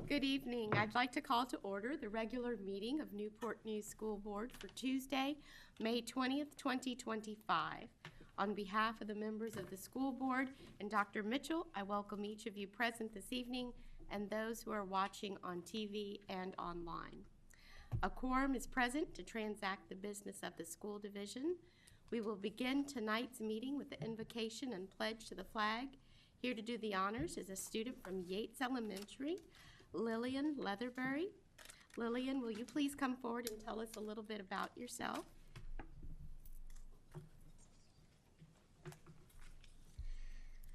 Good evening. I'd like to call to order the regular meeting of Newport News School Board for Tuesday, May 20th, 2025. On behalf of the members of the school board and Dr. Mitchell, I welcome each of you present this evening and those who are watching on TV and online. A quorum is present to transact the business of the school division. We will begin tonight's meeting with the invocation and pledge to the flag. Here to do the honors is a student from Yates Elementary, Lillian Leatherbury. Lillian, will you please come forward and tell us a little bit about yourself?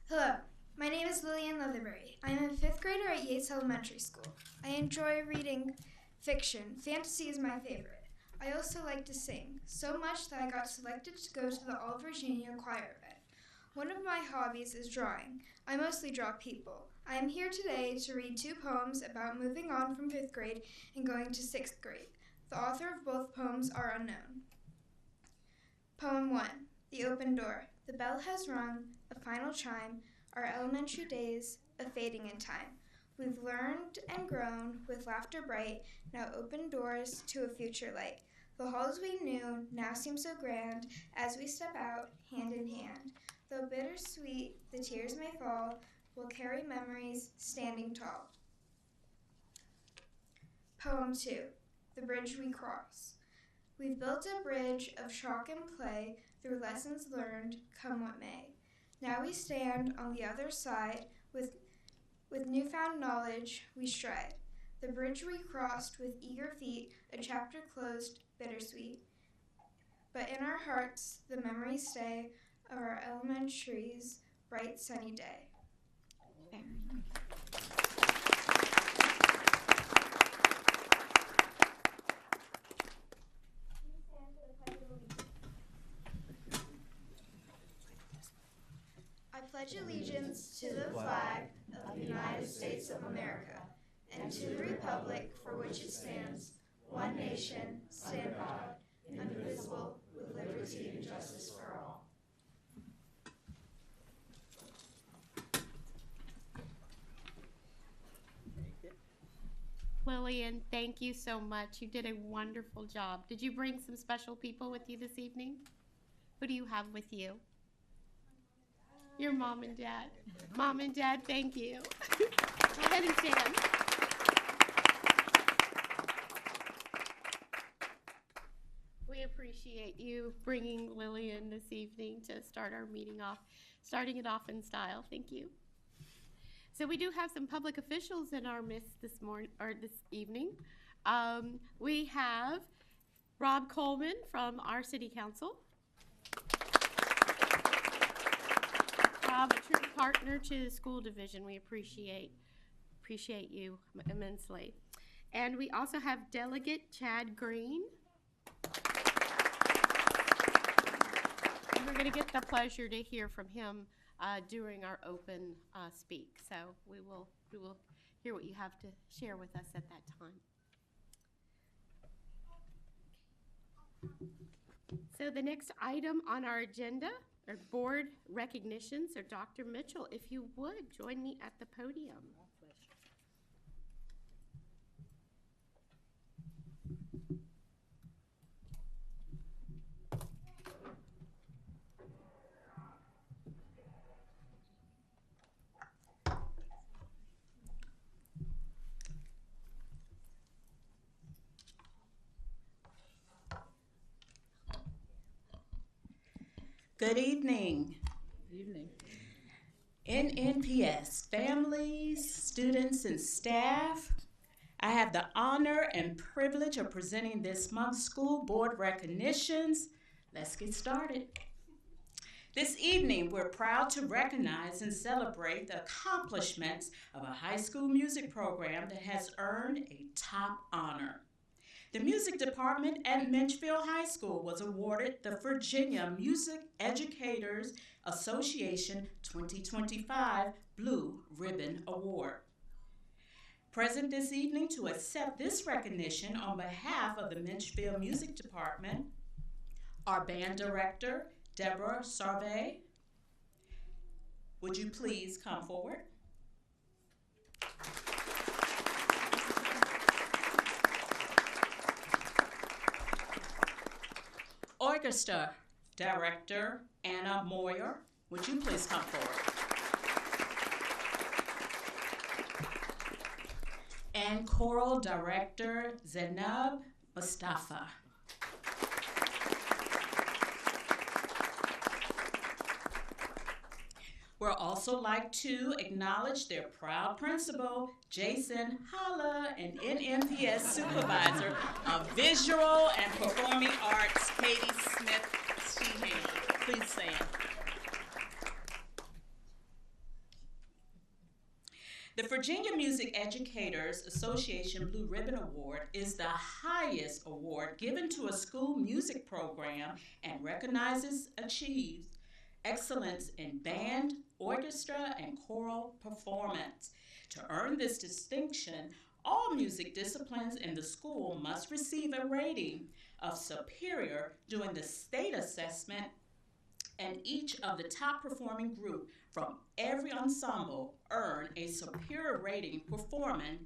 Hello, my name is Lillian Leatherbury. I am a 5th grader at Yates Elementary School. I enjoy reading fiction. Fantasy is my favorite. I also like to sing, so much that I got selected to go to the All Virginia Choir event. One of my hobbies is drawing. I mostly draw people. I am here today to read 2 poems about moving on from 5th grade and going to 6th grade. The author of both poems are unknown. Poem 1, The Open Door. The bell has rung, a final chime, our elementary days, a fading in time. We've learned and grown, with laughter bright, now open doors to a future light. The halls we knew now seem so grand, as we step out, hand in hand. Though bittersweet the tears may fall, we'll carry memories standing tall. Poem 2, The Bridge We Cross. We've built a bridge of chalk and clay through lessons learned, come what may. Now we stand on the other side, with newfound knowledge we stride. The bridge we crossed with eager feet, a chapter closed, bittersweet. But in our hearts the memories stay of our elementary's bright sunny day. I pledge allegiance to the flag of the United States of America and to the republic for which it stands, one nation, under God, indivisible, with liberty and justice for all. Lillian, thank you so much. You did a wonderful job. Did you bring some special people with you this evening? Who do you have with you? Your mom and dad. Mom and dad, thank you. Go ahead and stand. We appreciate you bringing Lillian this evening to start our meeting off, starting it off in style. Thank you. So we do have some public officials in our midst this morning or this evening. We have Rob Coleman from our City Council. Rob, a true partner to the school division. We appreciate you immensely. And we also have Delegate Chad Green. And we're going to get the pleasure to hear from him during our open speak. So we will hear what you have to share with us at that time. So the next item on our agenda are board recognitions. So Dr. Mitchell, if you would, join me at the podium. Good evening. Good evening. NNPS, families, students, and staff. I have the honor and privilege of presenting this month's school board recognitions. Let's get started. This evening, we're proud to recognize and celebrate the accomplishments of a high school music program that has earned a top honor. The music department at Menchfield High School was awarded the Virginia Music Educators Association 2025 Blue Ribbon Award. Present this evening to accept this recognition on behalf of the Menchfield Music Department, our band director, Deborah Sarve. Would you please come forward? Orchestra Director Anna Moyer, would you please come forward? And Choral Director Zainab Mustafa. We'd also like to acknowledge their proud principal, Jason Holla, and NNPS Supervisor of Visual and Performing Arts, Katie Smith-Sheehan. Please stand. The Virginia Music Educators Association Blue Ribbon Award is the highest award given to a school music program and recognizes achieves excellence in band, orchestra, and choral performance. To earn this distinction, all music disciplines in the school must receive a rating of superior during the state assessment, and each of the top performing group from every ensemble earn a superior rating performing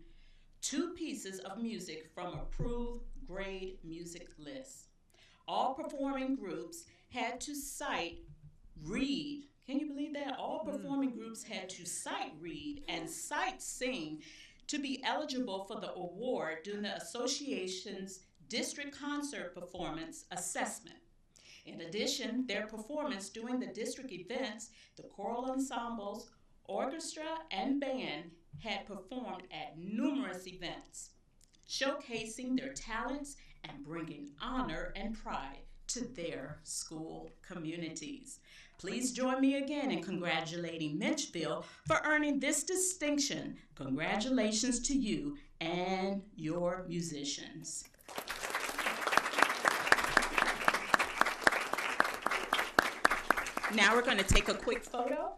2 pieces of music from approved grade music lists. All performing groups had to read. Can you believe that? All performing groups had to sight read and sight sing to be eligible for the award during the association's district concert performance assessment. In addition, their performance during the district events, the choral ensembles, orchestra, and band had performed at numerous events, showcasing their talents and bringing honor and pride to their school communities. Please join me again in congratulating Menchville for earning this distinction. Congratulations to you and your musicians. Now we're going to take a quick photo.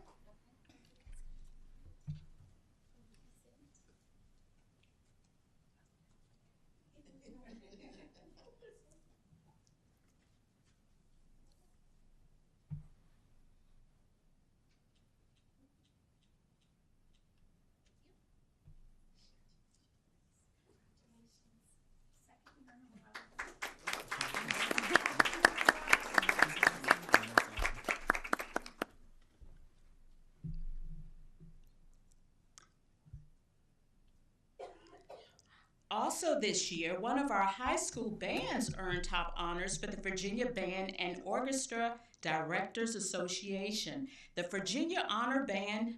Also this year, one of our high school bands earned top honors for the Virginia Band and Orchestra Directors Association. The Virginia Honor Band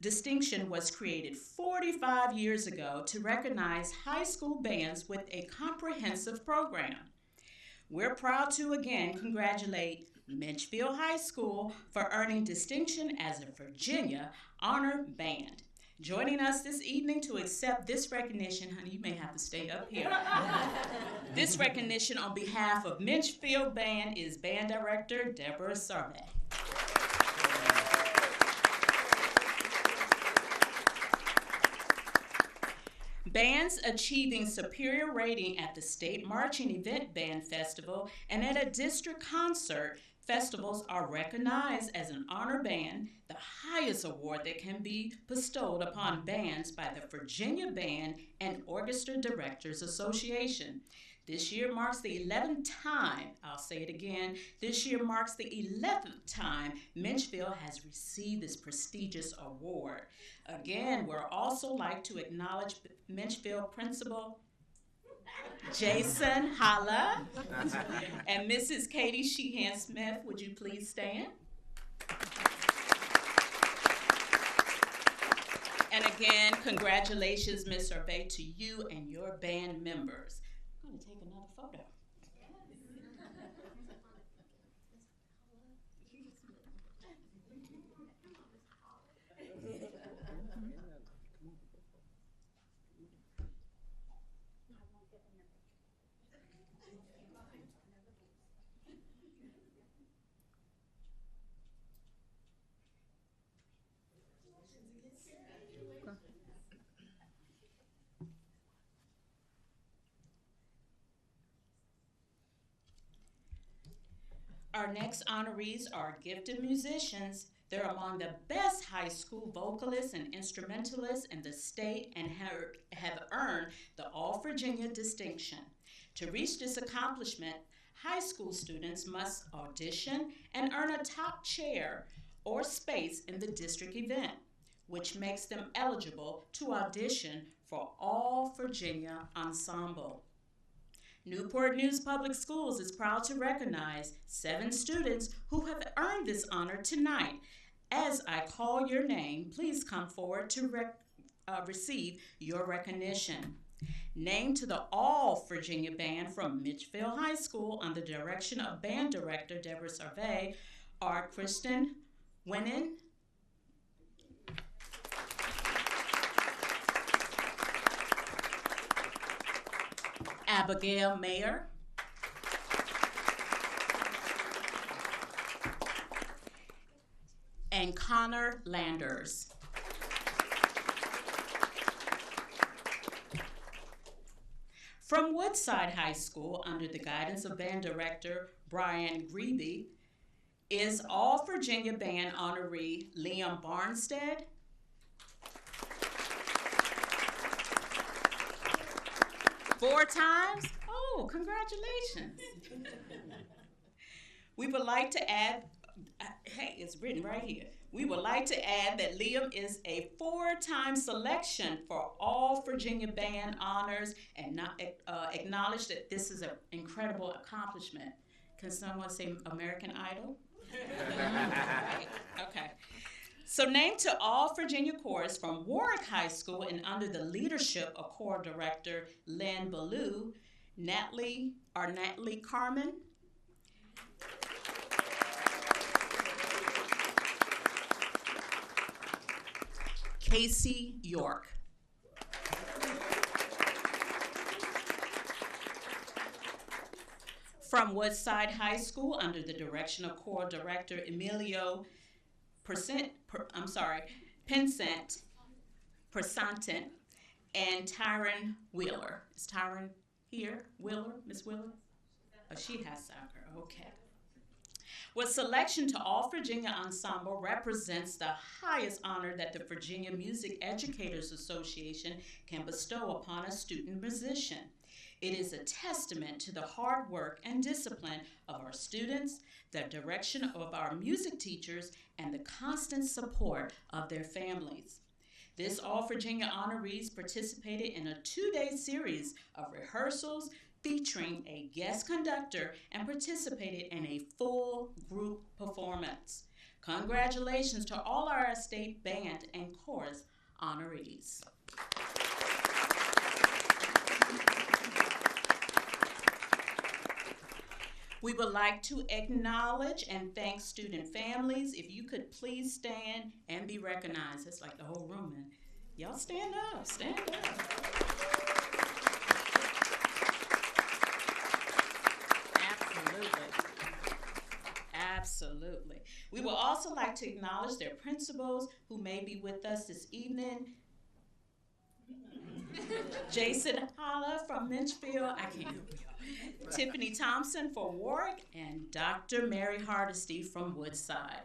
distinction was created 45 years ago to recognize high school bands with a comprehensive program. We're proud to again congratulate Menchville High School for earning distinction as a Virginia Honor Band. Joining us this evening to accept this recognition, honey, you may have to stay up here. This recognition on behalf of Menchville Band is Band Director Deborah Sarve. Bands achieving superior rating at the State Marching Event Band Festival and at a district concert festivals are recognized as an honor band, the highest award that can be bestowed upon bands by the Virginia Band and Orchestra Directors Association. This year marks the 11th time, I'll say it again, this year marks the 11th time Menchville has received this prestigious award. Again, we'd also like to acknowledge Menchville Principal Jason Holla and Mrs. Katie Sheehan Smith. Would you please stand? And again, congratulations, Ms. Hervé, to you and your band members. I'm going to take another photo. Our next honorees are gifted musicians. They're among the best high school vocalists and instrumentalists in the state and have earned the All Virginia distinction. To reach this accomplishment, high school students must audition and earn a top chair or space in the district event, which makes them eligible to audition for All Virginia Ensemble. Newport News Public Schools is proud to recognize 7 students who have earned this honor tonight. As I call your name, please come forward to receive your recognition. Named to the All Virginia Band from Mitchell High School under the direction of Band Director Deborah Sarvey are Kristen Winnan, Abigail Mayer, and Connor Landers. From Woodside High School, under the guidance of Band Director Brian Grebe, is All Virginia Band honoree Liam Barnstead, four times? Oh, congratulations. We would like to add, hey, it's written right here. We would like to add that Liam is a 4-time selection for All Virginia Band honors and acknowledge that this is an incredible accomplishment. Can someone say American Idol? Okay. So named to All Virginia Chorus from Warwick High School and under the leadership of Choir Director Lynn Ballou, Natalie Carmen, Casey York, from Woodside High School under the direction of Choir Director Emilio Pensant and Tyron Wheeler. Is Tyron here? Wheeler? Miss Wheeler? Oh, she has soccer. Okay. With selection to All Virginia Ensemble represents the highest honor that the Virginia Music Educators Association can bestow upon a student musician. It is a testament to the hard work and discipline of our students, the direction of our music teachers, and the constant support of their families. This All Virginia honorees participated in a 2-day series of rehearsals featuring a guest conductor and participated in a full group performance. Congratulations to all our state band and chorus honorees. We would like to acknowledge and thank student families. If you could please stand and be recognized. It's like the whole room. And y'all stand up, stand up. Absolutely. We would also like to acknowledge their principals who may be with us this evening. Jason Holla from Minchfield, I can't help you. Tiffany Thompson for Warwick, and Dr. Mary Hardesty from Woodside.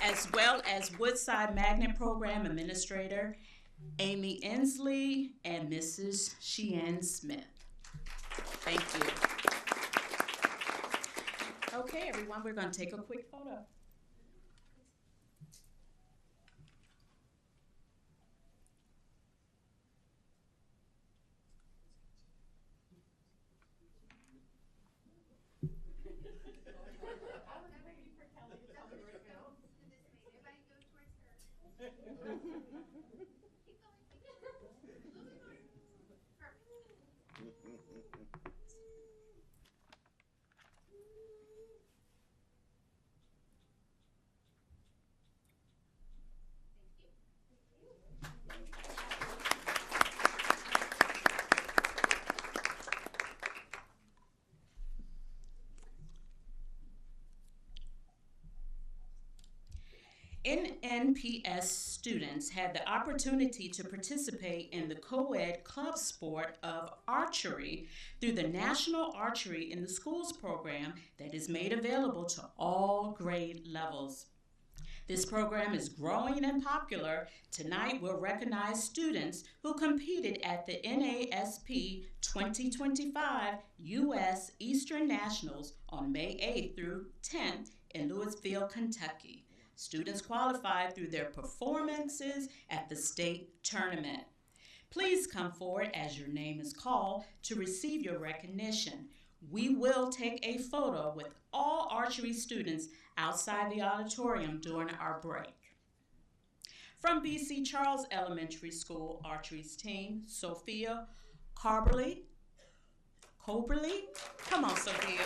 As well as Woodside Magnet Program Administrator Amy Inslee and Mrs. Sheehan Smith. Thank you. Okay, everyone, we're going to take a quick photo. NNPS students had the opportunity to participate in the co-ed club sport of archery through the National Archery in the Schools program that is made available to all grade levels. This program is growing and popular. Tonight, we'll recognize students who competed at the NASP 2025 U.S. Eastern Nationals on May 8th through 10th in Louisville, Kentucky. Students qualified through their performances at the state tournament. Please come forward as your name is called to receive your recognition. We will take a photo with all archery students outside the auditorium during our break. From BC Charles Elementary School Archery's team, Sophia Coberly. Come on, Sophia.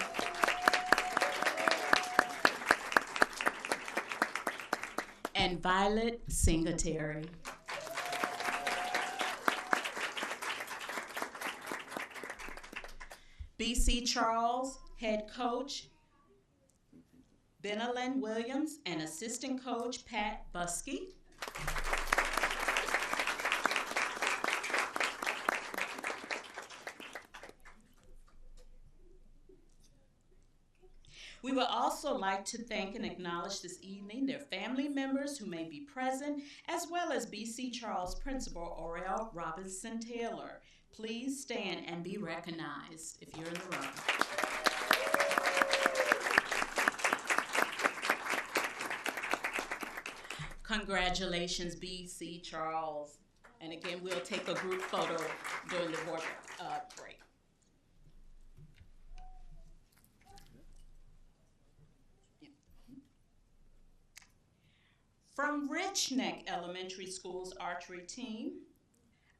And Violet Singletary. BC Charles head coach Benelyn Williams and assistant coach Pat Buskey. We would also like to thank and acknowledge this evening their family members who may be present, as well as BC Charles Principal Orel Robinson Taylor. Please stand and be recognized if you're in the room. Congratulations, BC Charles. And again, we'll take a group photo during the board break. From Rich Neck Elementary School's archery team,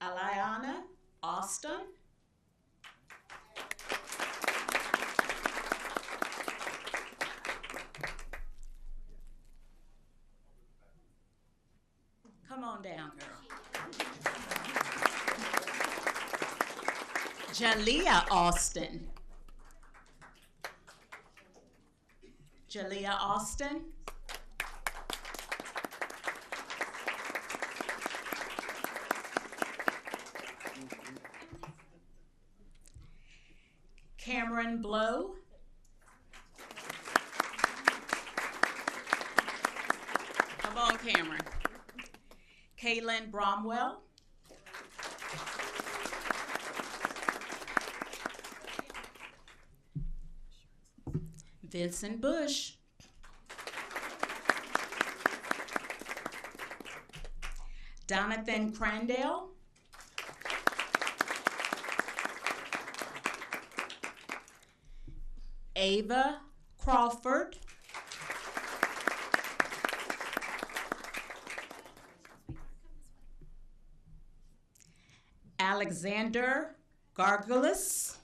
Aliana Austin. Come on down, girl. Jalea Austin. Jalea Austin. Cameron Blow. Come on, Cameron. Kaylin Bromwell. Vincent Bush. Donathan Crandell. Ava Crawford. Alexander Gargulis.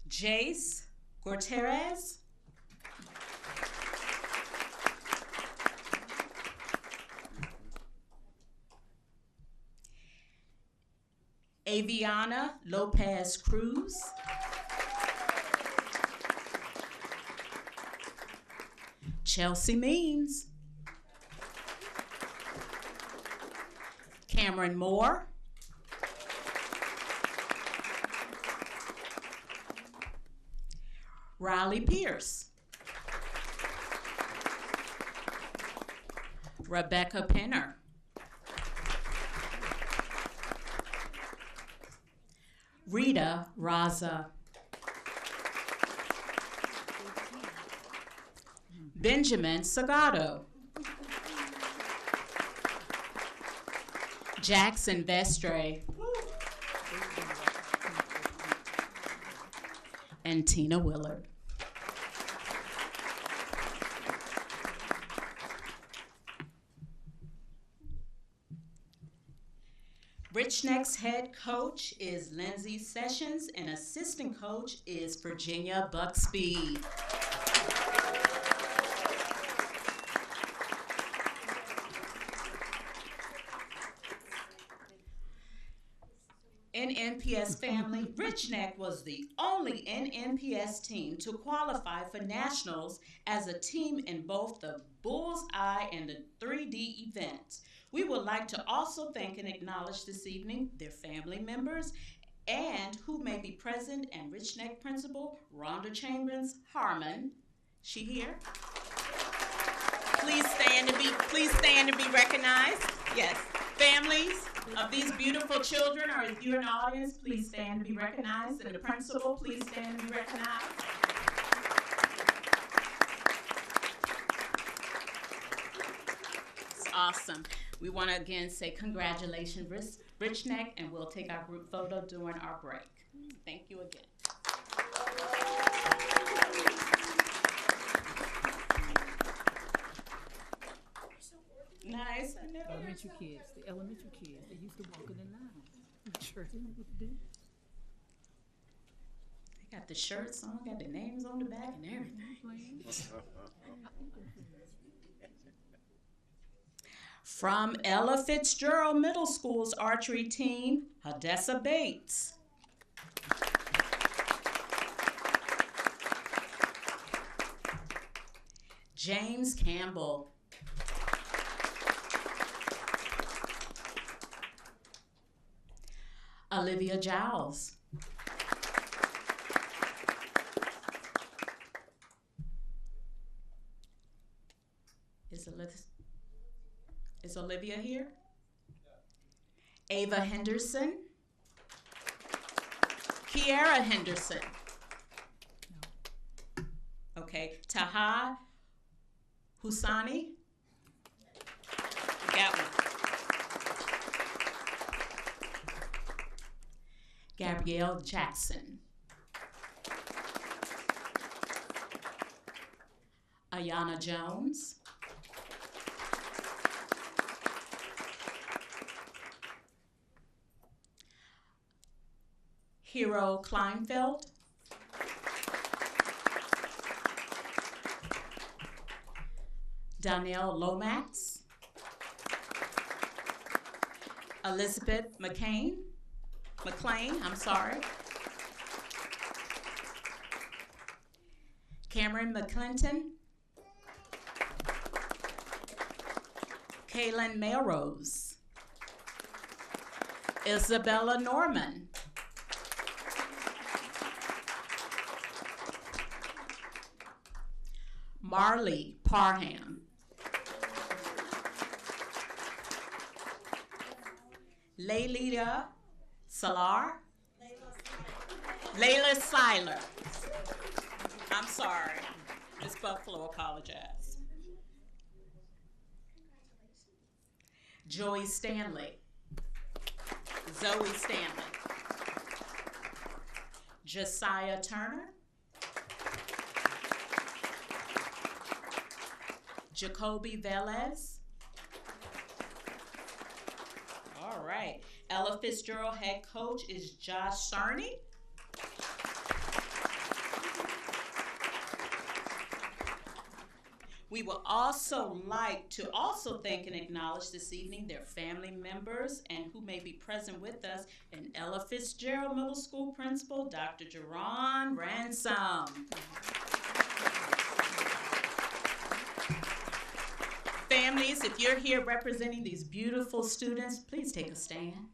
Jace Gutierrez. Aviana Lopez Cruz. Chelsea Means. Cameron Moore. Riley Pierce. Rebecca Penner. Rita Raza. Benjamin Sagato. Jackson Vestre. And Tina Willard. Rich Neck's head coach is Lindsay Sessions, and assistant coach is Virginia Buckspeed. NNPS family, Rich Neck was the only NNPS team to qualify for nationals as a team in both the Bullseye and the 3D events. We would like to also thank and acknowledge this evening their family members and who may be present, and Rich Neck Principal Rhonda Chambers Harmon. She here? Please stand to be recognized. Yes. Families of these beautiful children, or if you're in the audience, please stand to be recognized. And the principal, please stand to be recognized. It's awesome. We want to again say congratulations, Rich Neck, and we'll take our group photo during our break. Thank you again. Nice. Elementary kids, the elementary kids, they used to walk in the line. Sure they know what to do. They got the shirts on, got the names on the back and everything. From Ella Fitzgerald Middle School's archery team, Hadessa Bates. James Campbell. Olivia Giles. Is Olivia here? Ava Henderson. Kiara Henderson. Okay. Taha Husani. Got one. Gabrielle Jackson. Ayana Jones. Hero Kleinfeld. Donnell Lomax. Elizabeth McClain, I'm sorry. Cameron McClinton. Kaylin Melrose. Isabella Norman. Marley Parham. Layla Salar. Layla Seiler. I'm sorry. Miss Buffalo apologize. Joey Stanley. Zoe Stanley. Josiah Turner. Jacoby Velez. All right. Ella Fitzgerald head coach is Josh Cerny. We would also like to thank and acknowledge this evening their family members and who may be present with us, and Ella Fitzgerald Middle School Principal, Dr. Jerron Ransom. Families, if you're here representing these beautiful students, please take a stand.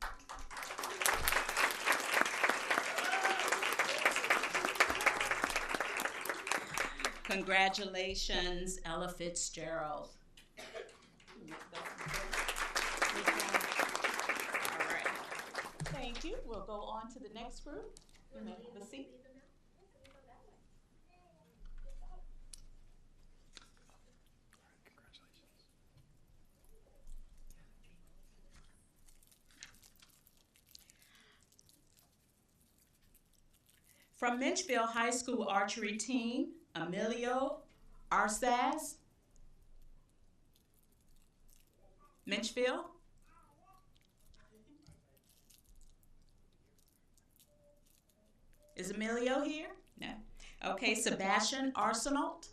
Congratulations, Ella Fitzgerald. All right. Thank you. We'll go on to the next group. The seat. From Minchville High School archery team, Emilio Arcaz. Minchville. Is Emilio here? No. Okay, Sebastian Arsenault.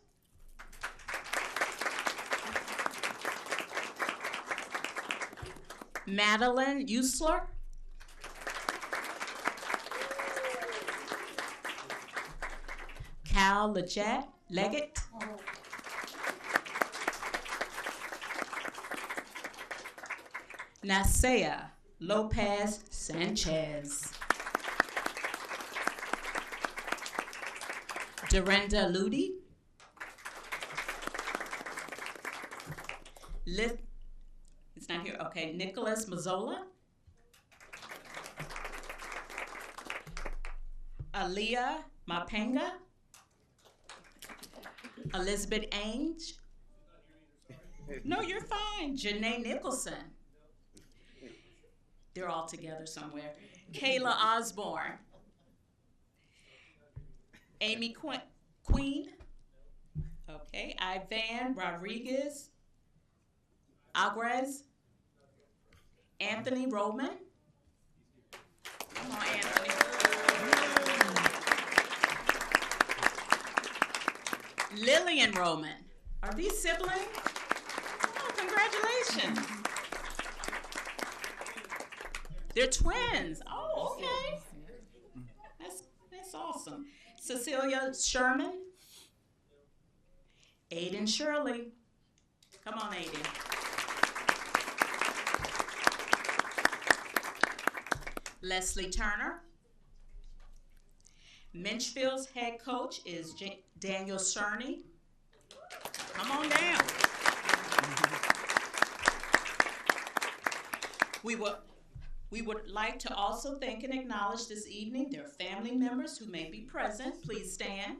Madeline Usler. Cal Leggett. Nasea Lopez Sanchez. Dorinda Ludi. It's not here. Okay, Nicholas Mazzola. Aaliyah Mapenga. Elizabeth Ainge. No, you're fine. Janae Nicholson. They're all together somewhere. Kayla Osborne. Amy Queen. Okay. Ivan Rodriguez. Agres. Anthony Roman. Come on, Anthony. Lillian Roman. Are these siblings? Oh, congratulations. They're twins. Oh, okay. That's awesome. Cecilia Sherman. Aiden Shirley. Come on, Aiden. Leslie Turner. Minchfield's head coach is Daniel Cerny. Come on down. We would like to also thank and acknowledge this evening their family members who may be present. Please stand.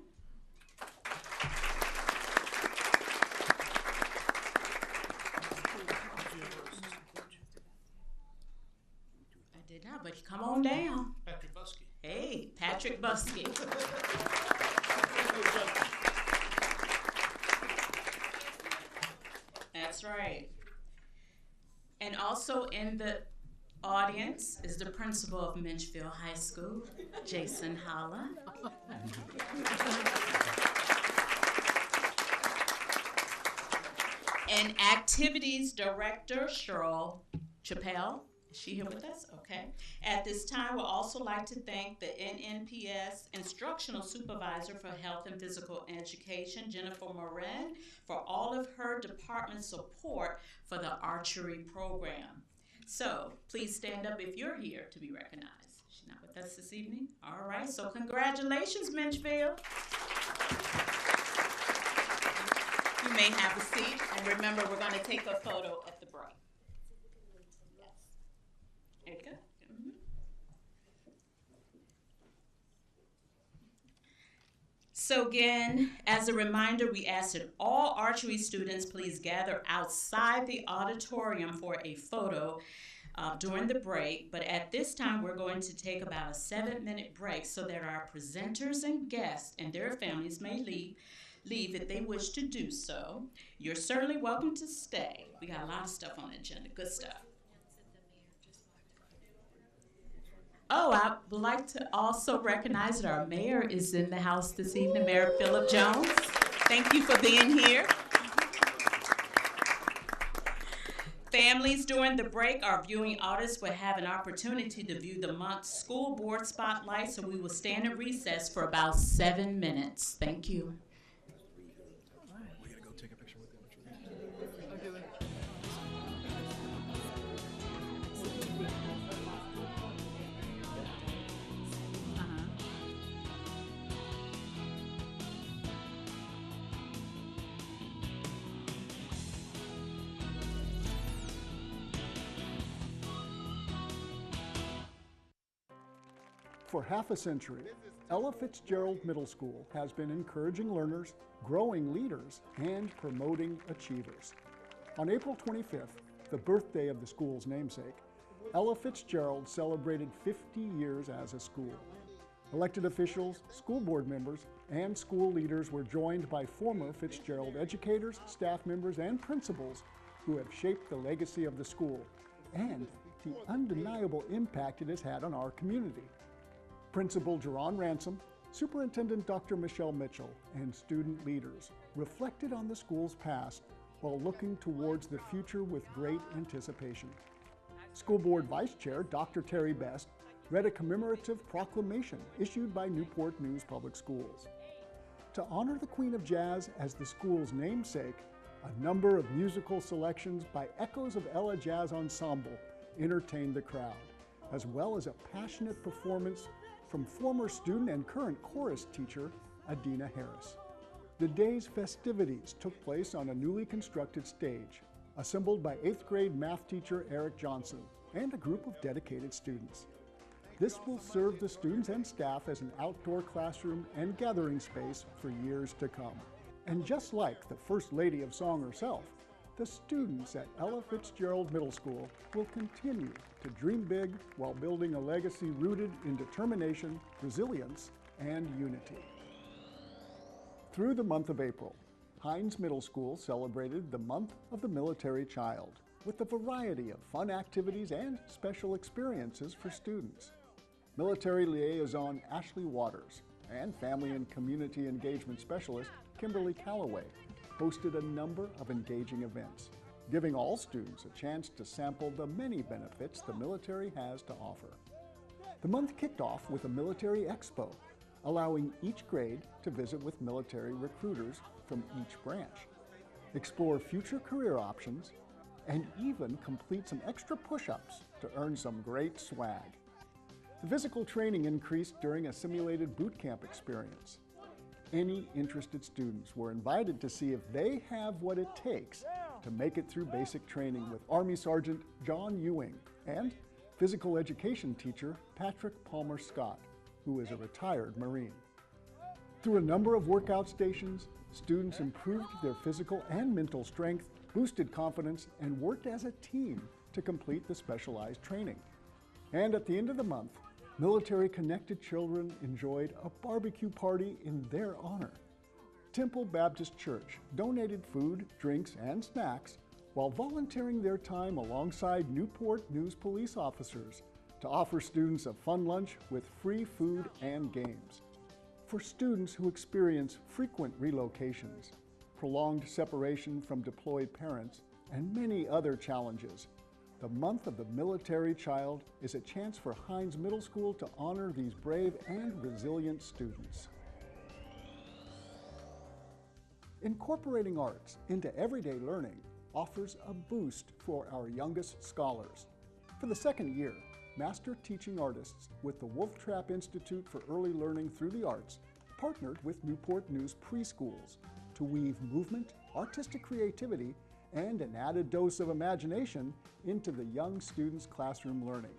I did not, but come on down. Patrick Buskey. Hey, Patrick Buskey. That's right. And also in the audience is the principal of Minchfield High School, Jason Holla. And activities director, Cheryl Chappelle. Is she here with us? Okay. At this time, we'd also like to thank the NNPS Instructional Supervisor for Health and Physical Education, Jennifer Moran, for all of her department support for the archery program. So please stand up if you're here to be recognized. She's not with us this evening? All right, so congratulations, Minchfield. You may have a seat, and remember, we're going to take a photo at the break. Yes. There you go. Mm-hmm. So again, as a reminder, we ask that all archery students please gather outside the auditorium for a photo during the break. But at this time, we're going to take about a 7-minute break so that our presenters and guests and their families may leave if they wish to do so. You're certainly welcome to stay. We got a lot of stuff on the agenda, good stuff. Oh, I would like to also recognize that our mayor is in the house this evening, Mayor Phillip Jones. Thank you for being here. Families during the break, our viewing audience will have an opportunity to view the month's school board spotlight, so we will stand in recess for about 7 minutes. Thank you. We gotta go take a picture with them. For half a century, Ella Fitzgerald Middle School has been encouraging learners, growing leaders, and promoting achievers. On April 25th, the birthday of the school's namesake, Ella Fitzgerald celebrated 50 years as a school. Elected officials, school board members, and school leaders were joined by former Fitzgerald educators, staff members, and principals who have shaped the legacy of the school and the undeniable impact it has had on our community. Principal Jerron Ransom, Superintendent Dr. Michelle Mitchell, and student leaders reflected on the school's past while looking towards the future with great anticipation. School Board Vice Chair Dr. Terry Best read a commemorative proclamation issued by Newport News Public Schools. To honor the Queen of Jazz as the school's namesake, a number of musical selections by Echoes of Ella Jazz Ensemble entertained the crowd, as well as a passionate performance from former student and current chorus teacher Adina Harris. The day's festivities took place on a newly constructed stage, assembled by 8th grade math teacher Eric Johnson and a group of dedicated students. This will serve the students and staff as an outdoor classroom and gathering space for years to come. And just like the First Lady of Song herself, the students at Ella Fitzgerald Middle School will continue to dream big while building a legacy rooted in determination, resilience, and unity. Through the month of April, Hines Middle School celebrated the Month of the Military Child with a variety of fun activities and special experiences for students. Military liaison Ashley Waters and Family and Community Engagement Specialist Kimberly Calloway hosted a number of engaging events, giving all students a chance to sample the many benefits the military has to offer. The month kicked off with a military expo, allowing each grade to visit with military recruiters from each branch, explore future career options, and even complete some extra push-ups to earn some great swag. The physical training increased during a simulated boot camp experience. Any interested students were invited to see if they have what it takes to make it through basic training with Army Sergeant John Ewing and physical education teacher Patrick Palmer Scott, who is a retired Marine. Through a number of workout stations, students improved their physical and mental strength, boosted confidence, and worked as a team to complete the specialized training. And at the end of the month, military-connected children enjoyed a barbecue party in their honor. Temple Baptist Church donated food, drinks, and snacks while volunteering their time alongside Newport News police officers to offer students a fun lunch with free food and games. For students who experience frequent relocations, prolonged separation from deployed parents, and many other challenges, the Month of the Military Child is a chance for Hines Middle School to honor these brave and resilient students. Incorporating arts into everyday learning offers a boost for our youngest scholars. For the second year, Master Teaching Artists with the Wolf Trap Institute for Early Learning Through the Arts partnered with Newport News preschools to weave movement, artistic creativity, and an added dose of imagination into the young students' classroom learning.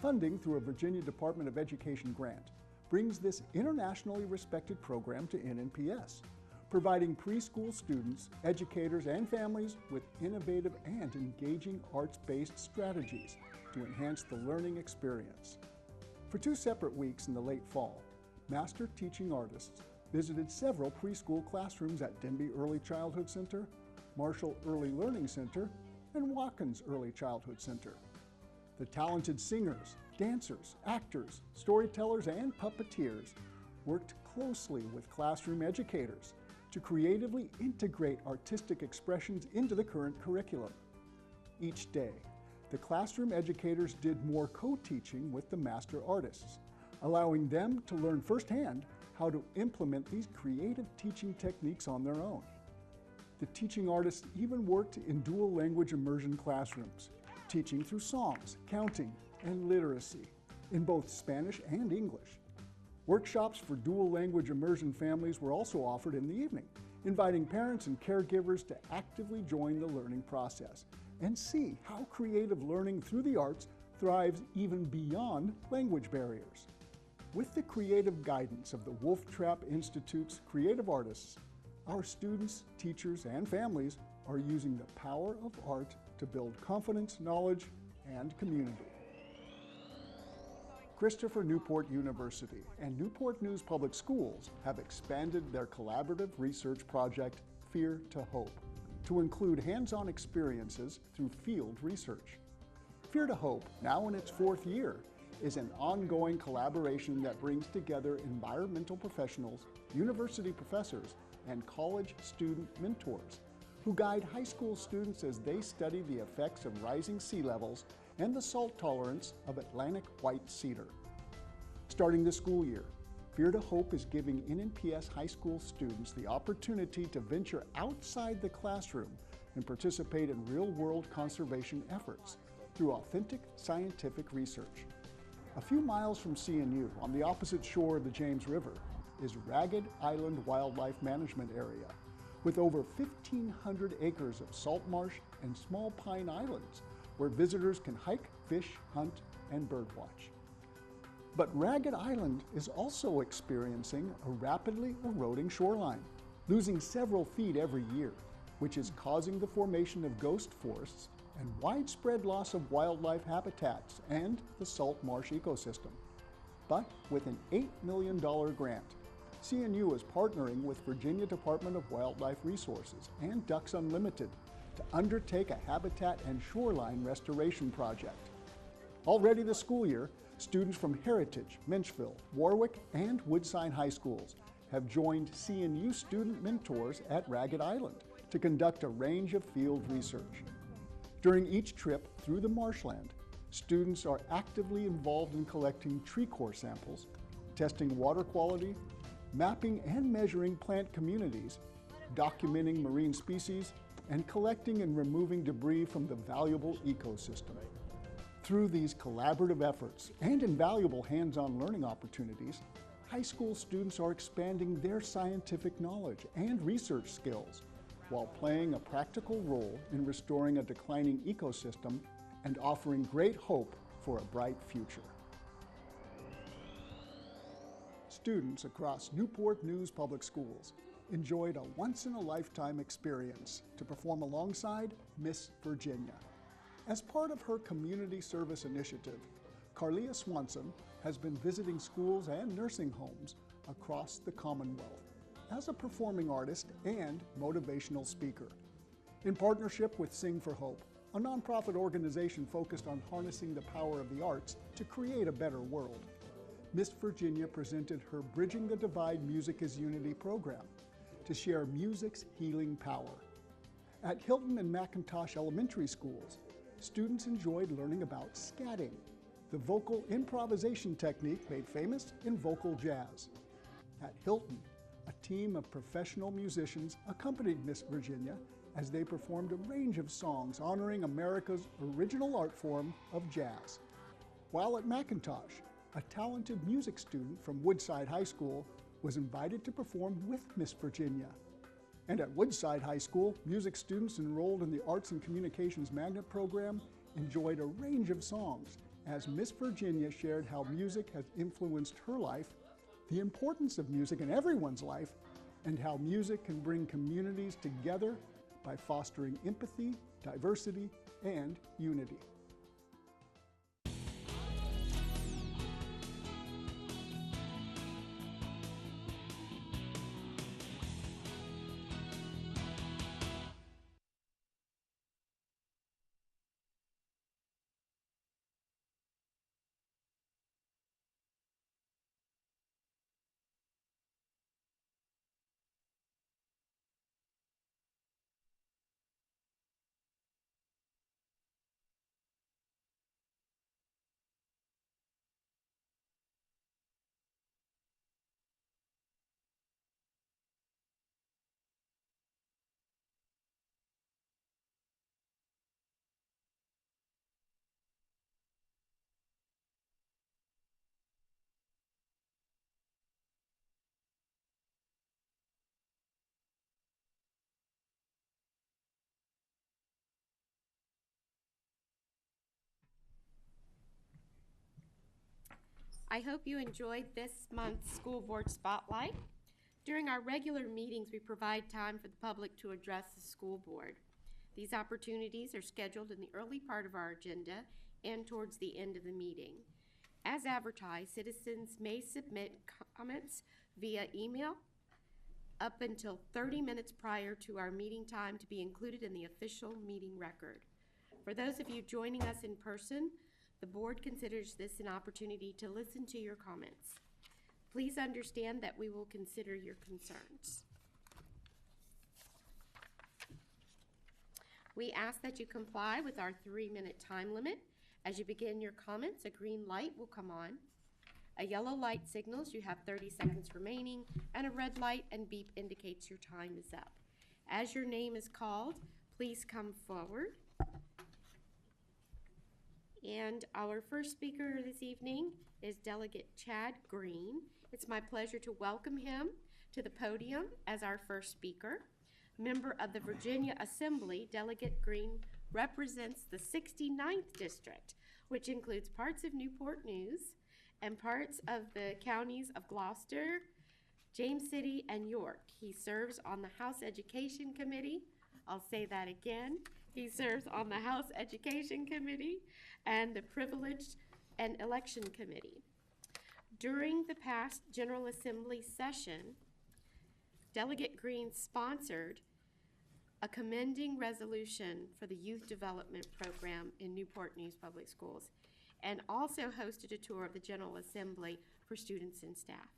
Funding through a Virginia Department of Education grant brings this internationally respected program to NNPS, providing preschool students, educators, and families with innovative and engaging arts-based strategies to enhance the learning experience. For 2 separate weeks in the late fall, Master Teaching Artists visited several preschool classrooms at Denby Early Childhood Center, Marshall Early Learning Center, and Watkins Early Childhood Center. The talented singers, dancers, actors, storytellers, and puppeteers worked closely with classroom educators to creatively integrate artistic expressions into the current curriculum. Each day, the classroom educators did more co-teaching with the master artists, allowing them to learn firsthand how to implement these creative teaching techniques on their own. The teaching artists even worked in dual language immersion classrooms, teaching through songs, counting, and literacy in both Spanish and English. Workshops for dual language immersion families were also offered in the evening, inviting parents and caregivers to actively join the learning process and see how creative learning through the arts thrives even beyond language barriers. With the creative guidance of the Wolf Trap Institute's creative artists, our students, teachers, and families are using the power of art to build confidence, knowledge, and community. Christopher Newport University and Newport News Public Schools have expanded their collaborative research project, Fear to Hope, to include hands-on experiences through field research. Fear to Hope, now in its 4th year, is an ongoing collaboration that brings together environmental professionals, university professors, and college student mentors who guide high school students as they study the effects of rising sea levels and the salt tolerance of Atlantic white cedar. Starting this school year, Fear to Hope is giving NNPS high school students the opportunity to venture outside the classroom and participate in real-world conservation efforts through authentic scientific research. A few miles from CNU, on the opposite shore of the James River, is Ragged Island Wildlife Management Area, with over 1,500 acres of salt marsh and small pine islands where visitors can hike, fish, hunt, and birdwatch. But Ragged Island is also experiencing a rapidly eroding shoreline, losing several feet every year, which is causing the formation of ghost forests and widespread loss of wildlife habitats and the salt marsh ecosystem. But with an $8 million grant, CNU is partnering with Virginia Department of Wildlife Resources and Ducks Unlimited to undertake a habitat and shoreline restoration project. Already this school year, students from Heritage, Menchville, Warwick, and Woodside High Schools have joined CNU student mentors at Ragged Island to conduct a range of field research. During each trip through the marshland, students are actively involved in collecting tree core samples, testing water quality, mapping and measuring plant communities, documenting marine species, and collecting and removing debris from the valuable ecosystem. Through these collaborative efforts and invaluable hands-on learning opportunities, high school students are expanding their scientific knowledge and research skills while playing a practical role in restoring a declining ecosystem and offering great hope for a bright future. Students across Newport News Public Schools enjoyed a once-in-a-lifetime experience to perform alongside Miss Virginia. As part of her community service initiative, Carlia Swanson has been visiting schools and nursing homes across the Commonwealth as a performing artist and motivational speaker. In partnership with Sing for Hope, a nonprofit organization focused on harnessing the power of the arts to create a better world, Miss Virginia presented her Bridging the Divide Music is Unity program to share music's healing power. At Hilton and McIntosh Elementary Schools, students enjoyed learning about scatting, the vocal improvisation technique made famous in vocal jazz. At Hilton, a team of professional musicians accompanied Miss Virginia as they performed a range of songs honoring America's original art form of jazz. While at McIntosh, a talented music student from Woodside High School was invited to perform with Miss Virginia. And at Woodside High School, music students enrolled in the Arts and Communications Magnet program enjoyed a range of songs as Miss Virginia shared how music has influenced her life, the importance of music in everyone's life, and how music can bring communities together by fostering empathy, diversity, and unity. I hope you enjoyed this month's School Board Spotlight. During our regular meetings, we provide time for the public to address the school board. These opportunities are scheduled in the early part of our agenda and towards the end of the meeting. As advertised, citizens may submit comments via email up until 30 minutes prior to our meeting time to be included in the official meeting record. For those of you joining us in person, the board considers this an opportunity to listen to your comments. Please understand that we will consider your concerns. We ask that you comply with our 3-minute time limit. As you begin your comments, a green light will come on. A yellow light signals you have 30 seconds remaining, and a red light and beep indicates your time is up. As your name is called, please come forward And our first speaker this evening is Delegate Chad Green. It's my pleasure to welcome him to the podium as our first speaker. Member of the Virginia Assembly, Delegate Green represents the 69th District, which includes parts of Newport News and parts of the counties of Gloucester, James City, and York. He serves on the House Education Committee. I'll say that again. He serves on the House Education Committee and the Privileged and Election Committee. During the past General Assembly session, Delegate Green sponsored a commending resolution for the Youth Development Program in Newport News Public Schools, and also hosted a tour of the General Assembly for students and staff.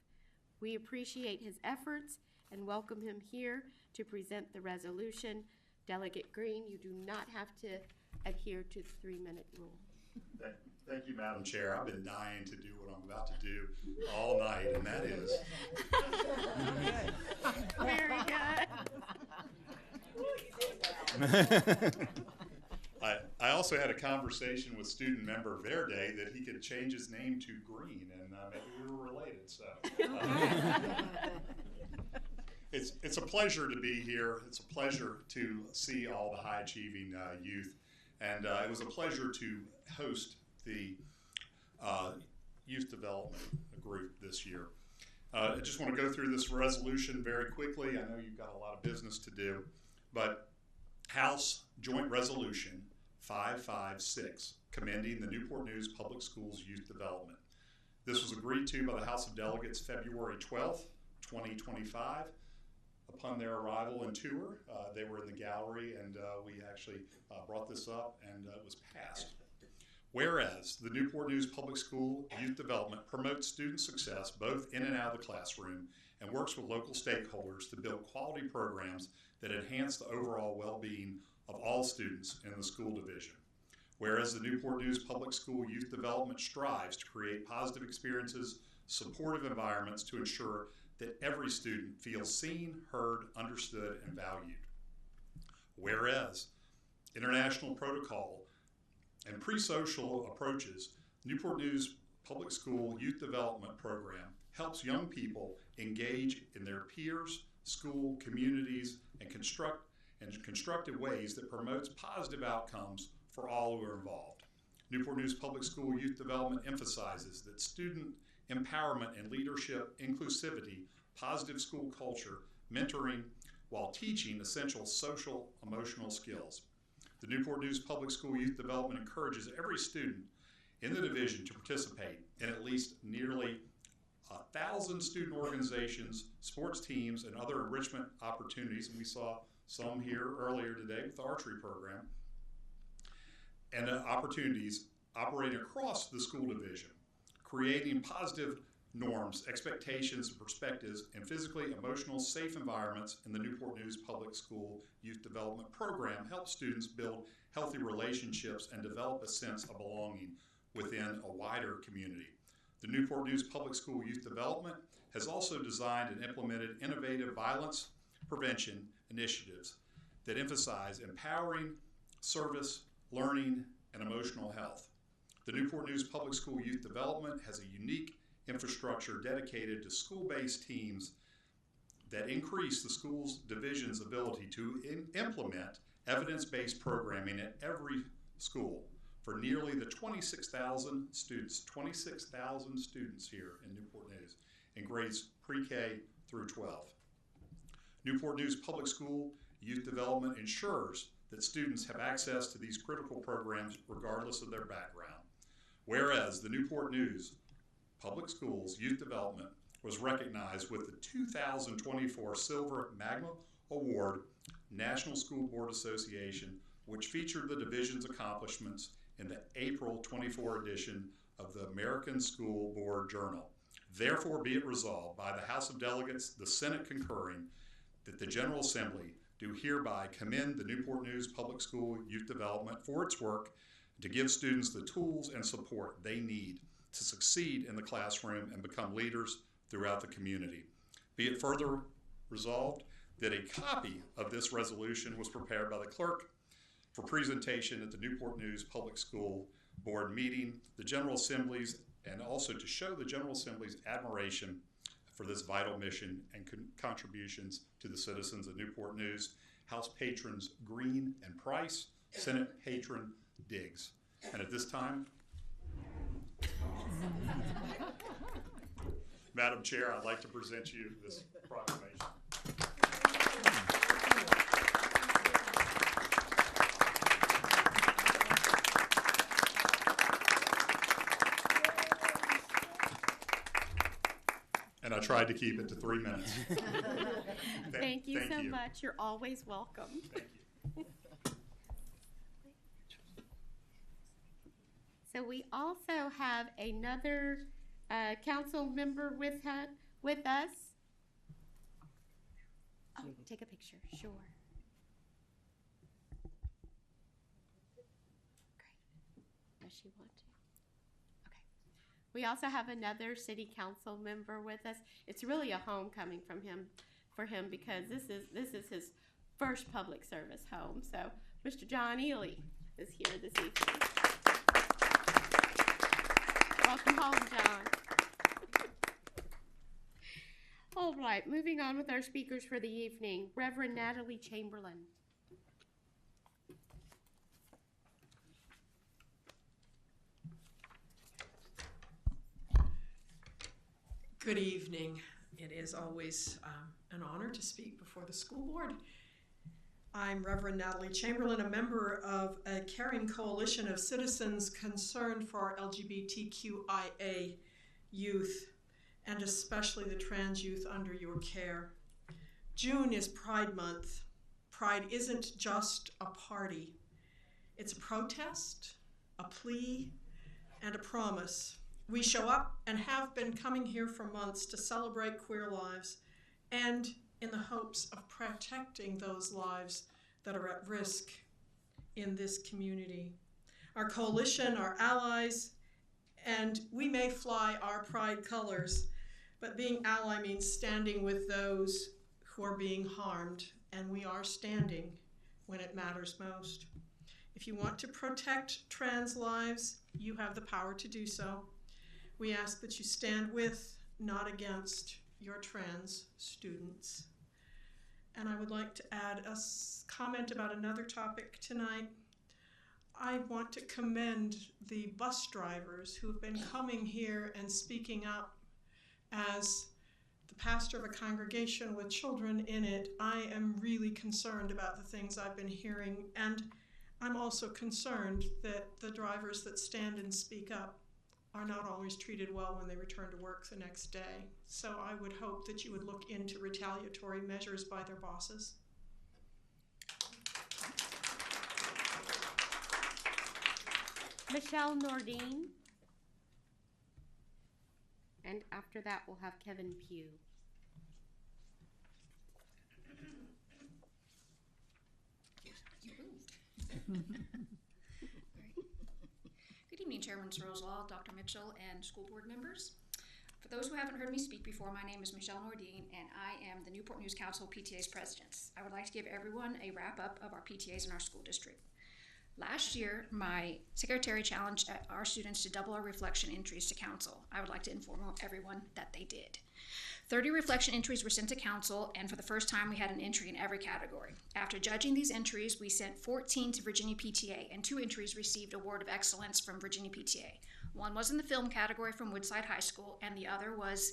We appreciate his efforts and welcome him here to present the resolution. Delegate Green, you do not have to adhere to the 3-minute rule. Thank you, Madam Chair. I've been dying to do what I'm about to do all night, and that is. Very good. I also had a conversation with student member Verde that he could change his name to Green, and maybe we were related. So it's a pleasure to be here. It's a pleasure to see all the high-achieving youth, and it was a pleasure to host the youth development group this year. I just want to go through this resolution very quickly. I know you've got a lot of business to do, but House Joint Resolution 556, commending the Newport News Public Schools Youth Development. This was agreed to by the House of Delegates February 12th, 2025. Upon their arrival and tour, they were in the gallery, and we actually brought this up, and it was passed. Whereas the Newport News Public School Youth Development promotes student success both in and out of the classroom and works with local stakeholders to build quality programs that enhance the overall well-being of all students in the school division. Whereas the Newport News Public School Youth Development strives to create positive experiences, supportive environments to ensure that every student feels seen, heard, understood, and valued. Whereas international protocol and pre-social approaches, Newport News Public School Youth Development Program helps young people engage in their peers, school, communities, and constructive ways that promotes positive outcomes for all who are involved. Newport News Public School Youth Development emphasizes that student empowerment and leadership, inclusivity, positive school culture, mentoring, while teaching essential social, emotional skills. The Newport News Public School Youth Development encourages every student in the division to participate in at least nearly 1,000 student organizations, sports teams, and other enrichment opportunities, and we saw some here earlier today with the archery program, and opportunities operating across the school division, creating positive norms, expectations, and perspectives in physically, emotional, safe environments in the Newport News Public School Youth Development Program helps students build healthy relationships and develop a sense of belonging within a wider community. The Newport News Public School Youth Development has also designed and implemented innovative violence prevention initiatives that emphasize empowering, service, learning, and emotional health. The Newport News Public School Youth Development has a unique infrastructure dedicated to school-based teams that increase the school's division's ability to implement evidence-based programming at every school for nearly the 26,000 students here in Newport News in grades pre-K through 12. Newport News Public School Youth Development ensures that students have access to these critical programs regardless of their background. Whereas the Newport News Public Schools Youth Development was recognized with the 2024 Silver Magma Award, National School Board Association, which featured the division's accomplishments in the April 24 edition of the American School Board Journal. Therefore be it resolved by the House of Delegates, the Senate concurring, that the General Assembly do hereby commend the Newport News Public School Youth Development for its work to give students the tools and support they need to succeed in the classroom and become leaders throughout the community. Be it further resolved that a copy of this resolution was prepared by the clerk for presentation at the Newport News Public School board meeting, the General Assemblies, and also to show the General Assembly's admiration for this vital mission and contributions to the citizens of Newport News. House patrons Green and Price, Senate patron Diggs. And at this time, Madam Chair, I'd like to present you this proclamation. And I tried to keep it to 3 minutes. Thank you so much. You're always welcome. Thank you. So we also have another council member with us. Oh, take a picture, sure. Great. Does she want to? Okay. We also have another city council member with us. It's really a homecoming for him because this is his first public service home. So Mr. John Ely is here this evening. Welcome home, John. All right, moving on with our speakers for the evening. Reverend Natalie Chamberlain. Good evening. It is always an honor to speak before the school board. I'm Reverend Natalie Chamberlain, a member of a caring coalition of citizens concerned for our LGBTQIA youth, and especially the trans youth under your care. June is Pride Month. Pride isn't just a party. It's a protest, a plea, and a promise. We show up and have been coming here for months to celebrate queer lives and in the hopes of protecting those lives that are at risk in this community. Our coalition, our allies, and we may fly our pride colors, but being ally means standing with those who are being harmed, and we are standing when it matters most. If you want to protect trans lives, you have the power to do so. We ask that you stand with, not against, your trans students. And I would like to add a comment about another topic tonight. I want to commend the bus drivers who have been coming here and speaking up. As the pastor of a congregation with children in it, I am really concerned about the things I've been hearing, and I'm also concerned that the drivers that stand and speak up are not always treated well when they return to work the next day. So I would hope that you would look into retaliatory measures by their bosses. Michelle Nordine. And after that, we'll have Kevin Pugh. Good evening, Chairman Roselaw, Dr. Mitchell, and school board members. For those who haven't heard me speak before, my name is Michelle Nordine, and I am the Newport News Council PTA's president. I would like to give everyone a wrap-up of our PTAs in our school district. Last year, my secretary challenged our students to double our reflection entries to council. I would like to inform everyone that they did. 30 reflection entries were sent to council, and for the first time, we had an entry in every category. After judging these entries, we sent 14 to Virginia PTA, and 2 entries received Award of Excellence from Virginia PTA. One was in the film category from Woodside High School, and the other was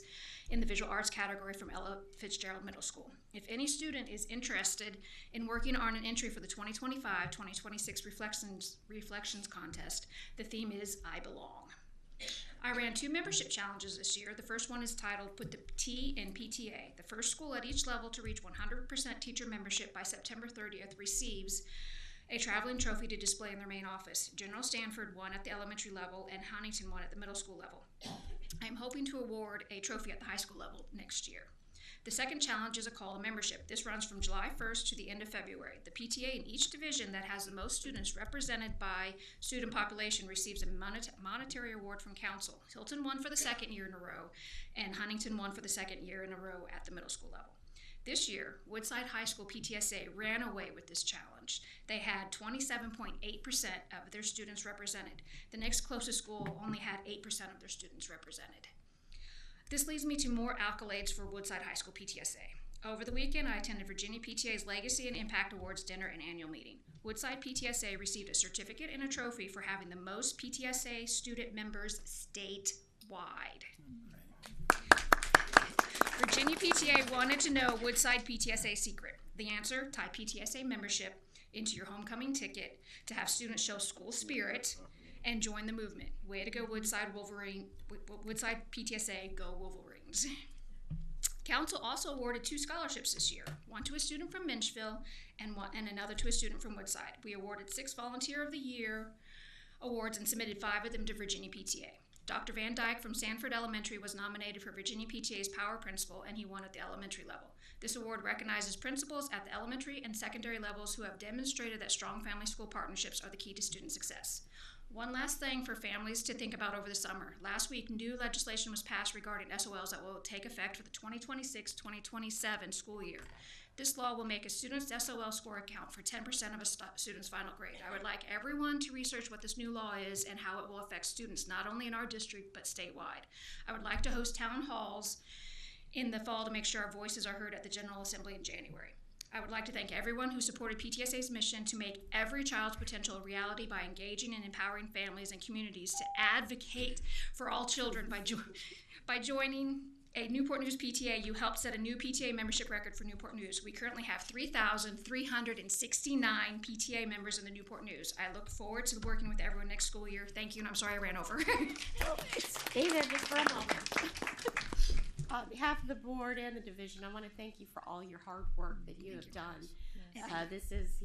in the visual arts category from Ella Fitzgerald Middle School. If any student is interested in working on an entry for the 2025-2026 Reflections Contest, the theme is I Belong. I ran 2 membership challenges this year. The first one is titled Put the T in PTA. The first school at each level to reach 100% teacher membership by September 30th receives a traveling trophy to display in their main office. General Stanford won at the elementary level and Huntington won at the middle school level. I am hoping to award a trophy at the high school level next year. The second challenge is a call to membership. This runs from July 1st to the end of February. The PTA in each division that has the most students represented by student population receives a monetary award from council. Hilton won for the second year in a row, and Huntington won for the second year in a row at the middle school level. This year, Woodside High School PTSA ran away with this challenge. They had 27.8% of their students represented. The next closest school only had 8% of their students represented. This leads me to more accolades for Woodside High School PTSA. Over the weekend, I attended Virginia PTA's Legacy and Impact Awards dinner and annual meeting. Woodside PTSA received a certificate and a trophy for having the most PTSA student members statewide. Virginia PTA wanted to know Woodside PTSA secret. The answer, tie PTSA membership into your homecoming ticket to have students show school spirit and join the movement. Way to go, Woodside PTSA, go Wolverines. Council also awarded 2 scholarships this year, one to a student from Minchville and another to a student from Woodside. We awarded 6 Volunteer of the Year awards and submitted 5 of them to Virginia PTA. Dr. Van Dyke from Sanford Elementary was nominated for Virginia PTA's Power Principal, and he won at the elementary level. This award recognizes principals at the elementary and secondary levels who have demonstrated that strong family-school partnerships are the key to student success. One last thing for families to think about over the summer. Last week, new legislation was passed regarding SOLs that will take effect for the 2026-2027 school year. This law will make a student's SOL score account for 10% of a student's final grade. I would like everyone to research what this new law is and how it will affect students, not only in our district, but statewide. I would like to host town halls in the fall to make sure our voices are heard at the General Assembly in January. I would like to thank everyone who supported PTSA's mission to make every child's potential a reality by engaging and empowering families and communities to advocate for all children by joining a Newport News PTA. You helped set a new PTA membership record for Newport News. We currently have 3,369 PTA members in the Newport News. I look forward to working with everyone next school year. Thank you, and I'm sorry I ran over. Stay there just for a moment. On behalf of the board and the division, I want to thank you for all your hard work that you have done. This is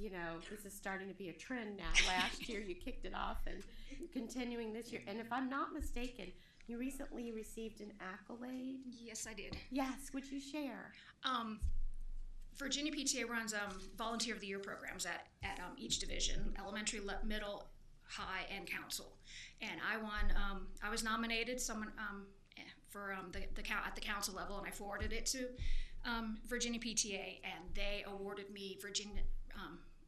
starting to be a trend now. Last year you kicked it off, and you're continuing this year. And if I'm not mistaken, you recently received an accolade. Yes, I did. Yes, would you share? Virginia PTA runs Volunteer of the Year programs at each division, elementary, middle, high, and council. And I won. I was nominated. For at the council level, and I forwarded it to Virginia PTA, and they awarded me Virginia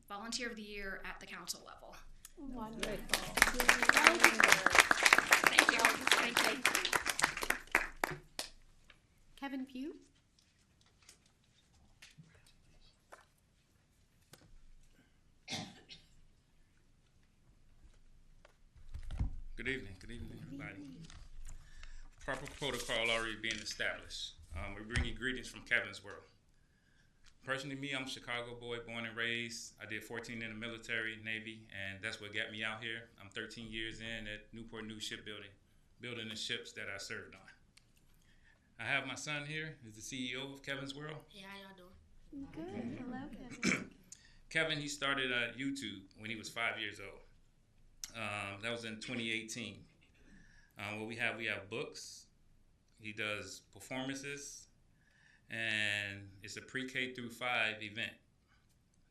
Volunteer of the Year at the council level. Wonderful. Thank you. Thank you. Kevin Pugh. Good evening, everybody. Proper protocol already being established. We bring you greetings from Kevin's World. Personally, me, I'm a Chicago boy, born and raised. I did 14 in the military, Navy, and that's what got me out here. I'm 13 years in at Newport News Shipbuilding, building the ships that I served on. I have my son here, who's the CEO of Kevin's World. Hey, how y'all doing? Good. Hello, Kevin. Kevin, he started YouTube when he was 5 years old. That was in 2018. What we have books. He does performances, and it's a pre-K through 5 event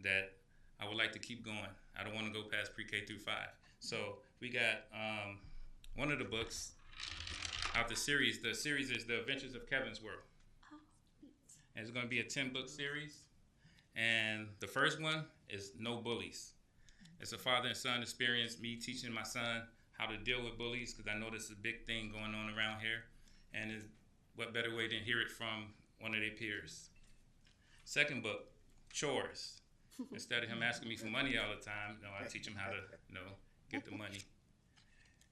that I would like to keep going. I don't want to go past pre-K through 5. So we got one of the books out the series. The series is The Adventures of Kevin's World. And it's going to be a 10-book series. And the first one is No Bullies. It's a father and son experience, me teaching my son how to deal with bullies, because I know this is a big thing going on around here. And what better way than hear it from one of their peers. Second book, Chores. Instead of him asking me for money all the time, I teach him how to, get the money.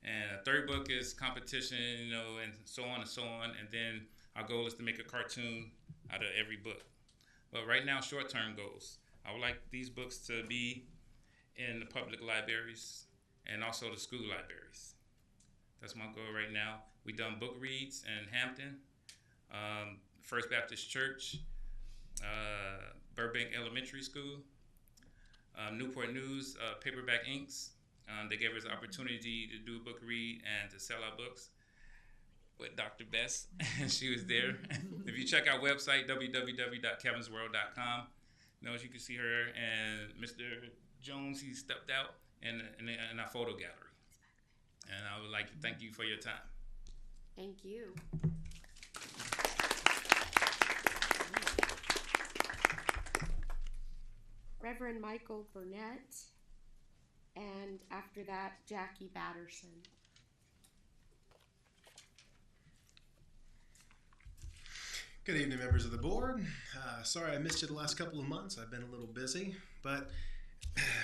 And a third book is competition, and so on and so on. And then our goal is to make a cartoon out of every book. But right now, short-term goals. I would like these books to be in the public libraries and also the school libraries. That's my goal right now. We done book reads in Hampton, First Baptist Church, Burbank Elementary School, Newport News, Paperback Inks. They gave us the opportunity to do a book read and to sell our books with Dr. Bess, and she was there. If you check our website, www.kevinsworld.com, as you can see her and Mr. Jones, he stepped out in our photo gallery. And I would like to thank you for your time. Thank you. Reverend Michael Burnett, and after that, Jackie Batterson. Good evening, members of the board. Sorry I missed you the last couple of months. I've been a little busy, but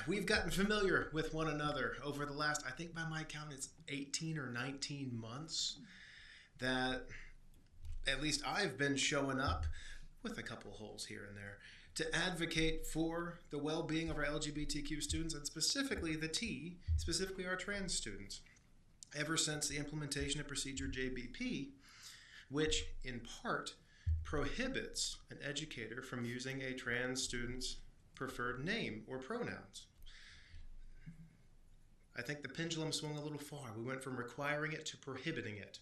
we've gotten familiar with one another over the last, I think by my count, it's 18 or 19 months that at least I've been showing up with a couple holes here and there to advocate for the well-being of our LGBTQ students and specifically specifically our trans students. Ever since the implementation of Procedure JBP, which in part prohibits an educator from using a trans student's preferred name or pronouns. I think the pendulum swung a little far. We went from requiring it to prohibiting it.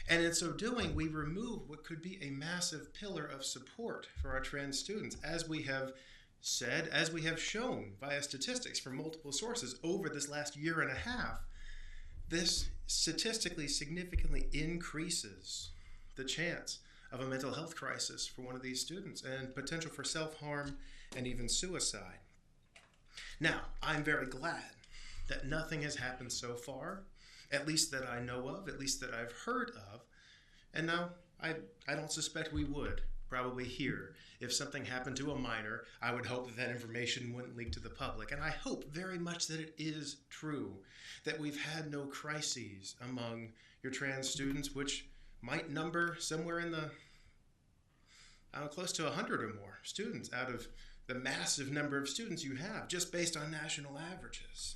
And in so doing, we remove what could be a massive pillar of support for our trans students. As we have said, as we have shown via statistics from multiple sources over this last year and a half, this statistically significantly increases the chance of a mental health crisis for one of these students and potential for self-harm and even suicide. Now, I'm very glad that nothing has happened so far, at least that I know of, at least that I've heard of, and now I don't suspect we would probably hear. If something happened to a minor, I would hope that information wouldn't leak to the public, and I hope very much that it is true, that we've had no crises among your trans students, which might number somewhere in the, close to 100 or more students out of the massive number of students you have, just based on national averages.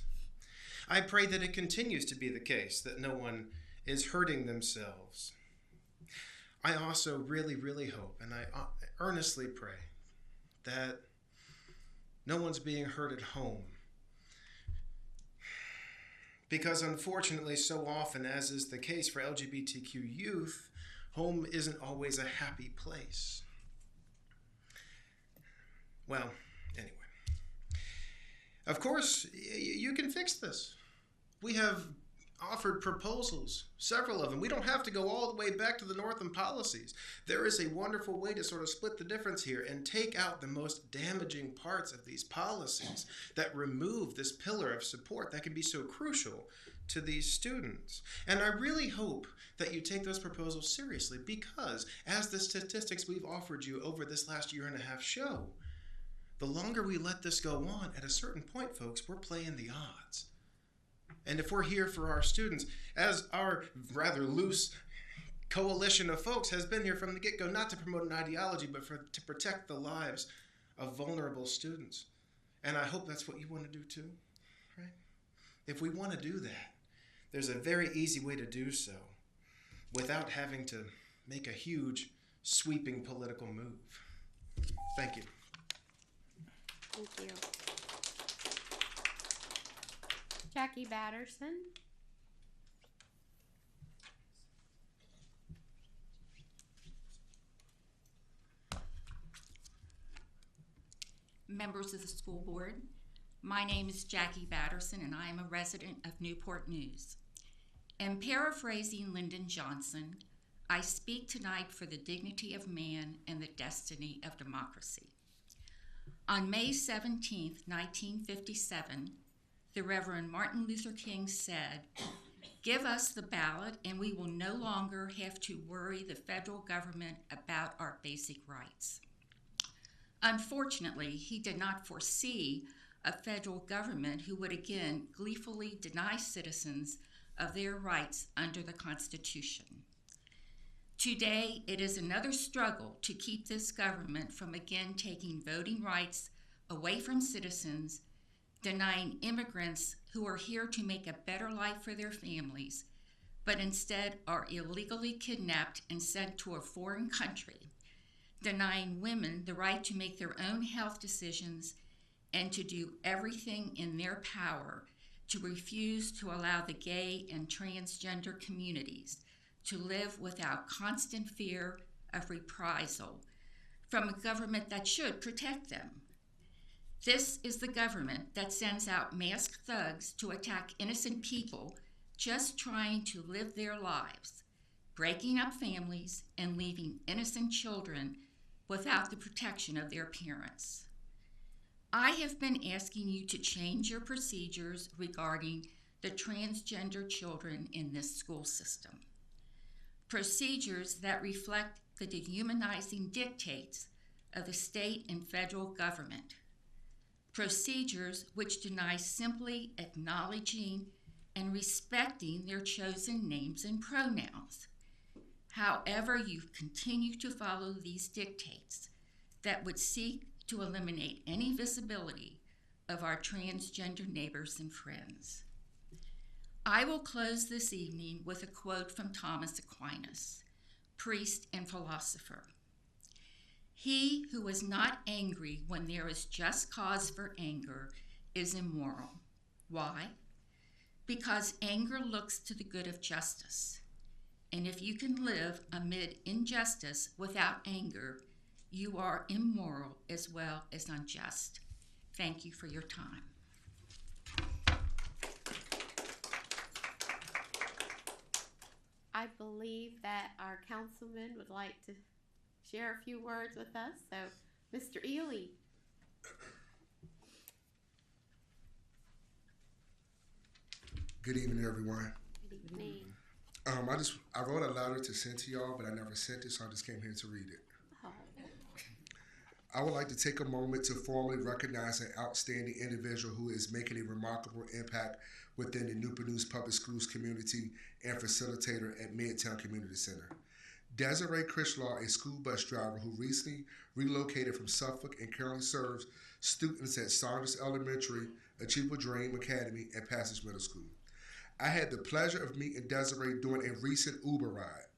I pray that it continues to be the case, that no one is hurting themselves. I also really, really hope, and I earnestly pray, that no one's being hurt at home. Because unfortunately, so often, as is the case for LGBTQ youth, home isn't always a happy place. Well, anyway. Of course, you can fix this. We have offered proposals, several of them. We don't have to go all the way back to the Northern policies. There is a wonderful way to sort of split the difference here and take out the most damaging parts of these policies that remove this pillar of support that can be so crucial to these students. And I really hope that you take those proposals seriously because, as the statistics we've offered you over this last year and a half show, the longer we let this go on, at a certain point, folks, we're playing the odds. And if we're here for our students, as our rather loose coalition of folks has been here from the get-go, not to promote an ideology, but to protect the lives of vulnerable students. And I hope that's what you want to do too, right? If we want to do that, there's a very easy way to do so without having to make a huge, sweeping political move. Thank you. Thank you. Jackie Batterson. Members of the school board, my name is Jackie Batterson and I am a resident of Newport News. In paraphrasing Lyndon Johnson, I speak tonight for the dignity of man and the destiny of democracy. On May 17, 1957, the Reverend Martin Luther King said, "Give us the ballot and we will no longer have to worry the federal government about our basic rights." Unfortunately, he did not foresee a federal government who would again gleefully deny citizens of their rights under the Constitution. Today, it is another struggle to keep this government from again taking voting rights away from citizens, denying immigrants who are here to make a better life for their families, but instead are illegally kidnapped and sent to a foreign country, denying women the right to make their own health decisions and to do everything in their power to refuse to allow the gay and transgender communities to live without constant fear of reprisal from a government that should protect them. This is the government that sends out masked thugs to attack innocent people just trying to live their lives, breaking up families and leaving innocent children without the protection of their parents. I have been asking you to change your procedures regarding the transgender children in this school system. Procedures that reflect the dehumanizing dictates of the state and federal government. Procedures which deny simply acknowledging and respecting their chosen names and pronouns. However, you continue to follow these dictates that would seek to eliminate any visibility of our transgender neighbors and friends. I will close this evening with a quote from Thomas Aquinas, priest and philosopher. He who is not angry when there is just cause for anger is immoral. Why? Because anger looks to the good of justice. And if you can live amid injustice without anger, you are immoral as well as unjust. Thank you for your time. I believe that our councilman would like to share a few words with us. So, Mr. Ely. Good evening, everyone. Good evening. I wrote a letter to send to y'all, but I never sent it, so I just came here to read it. Oh. I would like to take a moment to formally recognize an outstanding individual who is making a remarkable impact within the Newport News Public Schools community and facilitator at Midtown Community Center. Desiree Crishlaw, a school bus driver who recently relocated from Suffolk and currently serves students at Saunders Elementary, Achievable Dream Academy, and Passage Middle School. I had the pleasure of meeting Desiree during a recent Uber ride,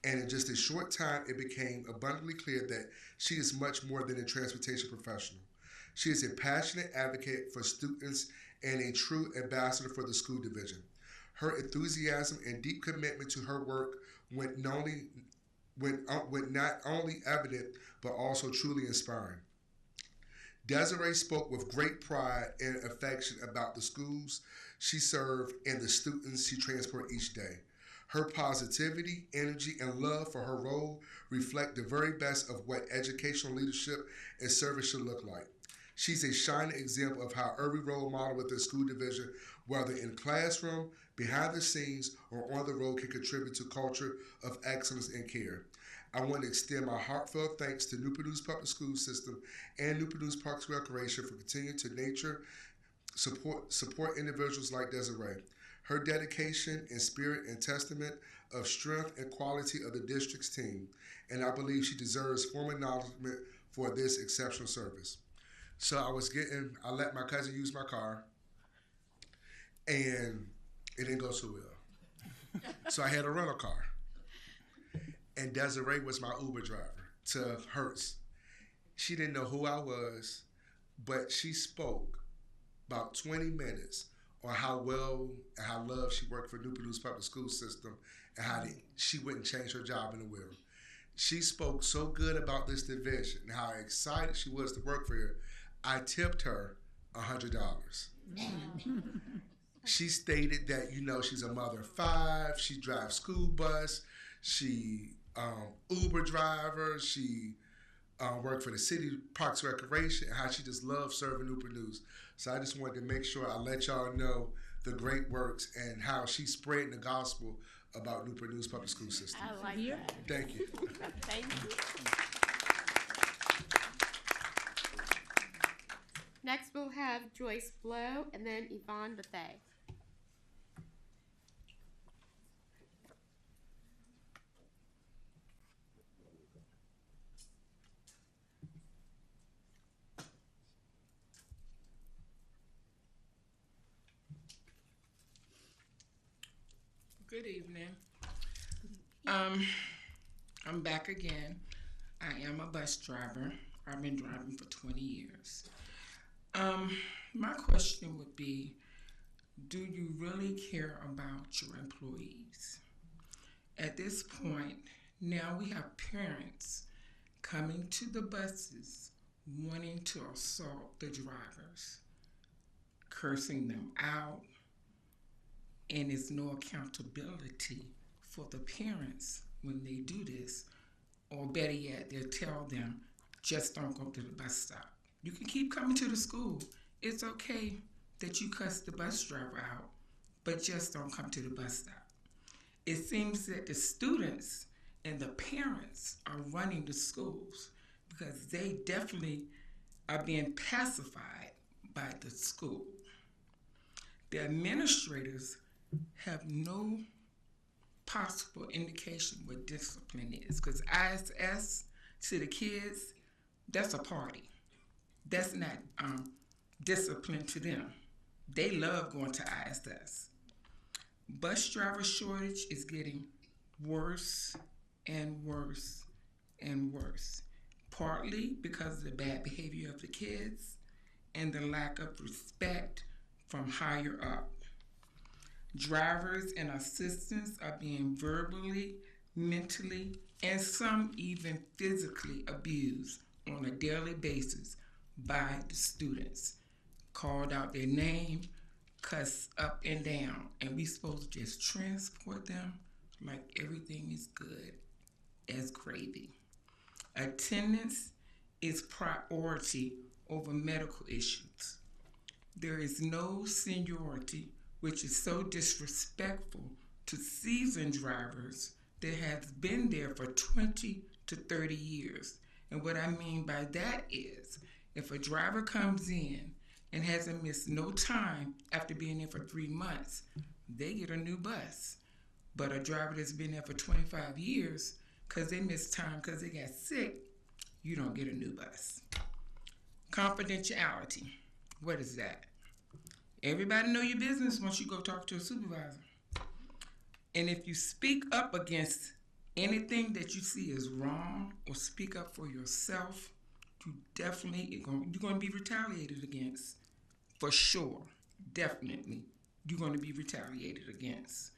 and in just a short time, it became abundantly clear that she is much more than a transportation professional. She is a passionate advocate for students and a true ambassador for the school division. Her enthusiasm and deep commitment to her work went not only evident, but also truly inspiring. Desiree spoke with great pride and affection about the schools she served and the students she transported each day. Her positivity, energy, and love for her role reflect the very best of what educational leadership and service should look like. She's a shining example of how every role model within the school division, whether in classroom, behind the scenes, or on the road, can contribute to a culture of excellence and care. I want to extend my heartfelt thanks to Newport News Public School System and Newport News Parks and Recreation for continuing to support individuals like Desiree. Her dedication and spirit and testament of strength and quality of the district's team, and I believe she deserves formal acknowledgement for this exceptional service. So I let my cousin use my car, and it didn't go so well. So I had a rental car, and Desiree was my Uber driver to Hertz. She didn't know who I was, but she spoke about 20 minutes on how well and how loved she worked for Newport News Public School System and how she wouldn't change her job in the world. She spoke so good about this division and how excited she was to work for her. I tipped her $100. She stated that, she's a mother of 5, she drives school bus, she Uber driver, she worked for the city Parks and Recreation, and how she just loves serving Newport News. So I just wanted to make sure I let y'all know the great works and how she's spreading the gospel about Newport News Public School System. I like that. Thank you. Thank you. Next, we'll have Joyce Blow and then Yvonne Bethay. Good evening. I'm back again. I am a bus driver. I've been driving for 20 years. My question would be, do you really care about your employees? At this point, now we have parents coming to the buses wanting to assault the drivers, cursing them out, and there's no accountability for the parents when they do this, or better yet, they'll tell them, just don't go to the bus stop. You can keep coming to the school. It's okay that you cuss the bus driver out, but just don't come to the bus stop. It seems that the students and the parents are running the schools because they definitely are being pacified by the school. The administrators have no possible indication what discipline is, because ISS to the kids, that's a party. That's not discipline to them. They love going to ISS. Bus driver shortage is getting worse and worse and worse, partly because of the bad behavior of the kids and the lack of respect from higher up. Drivers and assistants are being verbally, mentally, and some even physically abused on a daily basis by the students. Called out their name, cussed up and down, and we supposed to just transport them like everything is good as gravy. Attendance is priority over medical issues. There is no seniority, which is so disrespectful to seasoned drivers that has been there for 20 to 30 years. And what I mean by that is, if a driver comes in and hasn't missed no time after being there for 3 months, they get a new bus. But a driver that's been there for 25 years, because they missed time because they got sick, you don't get a new bus. Confidentiality, what is that? Everybody know your business once you go talk to a supervisor. And if you speak up against anything that you see is wrong or speak up for yourself, you're going to be retaliated against. For sure, definitely, you're going to be retaliated against.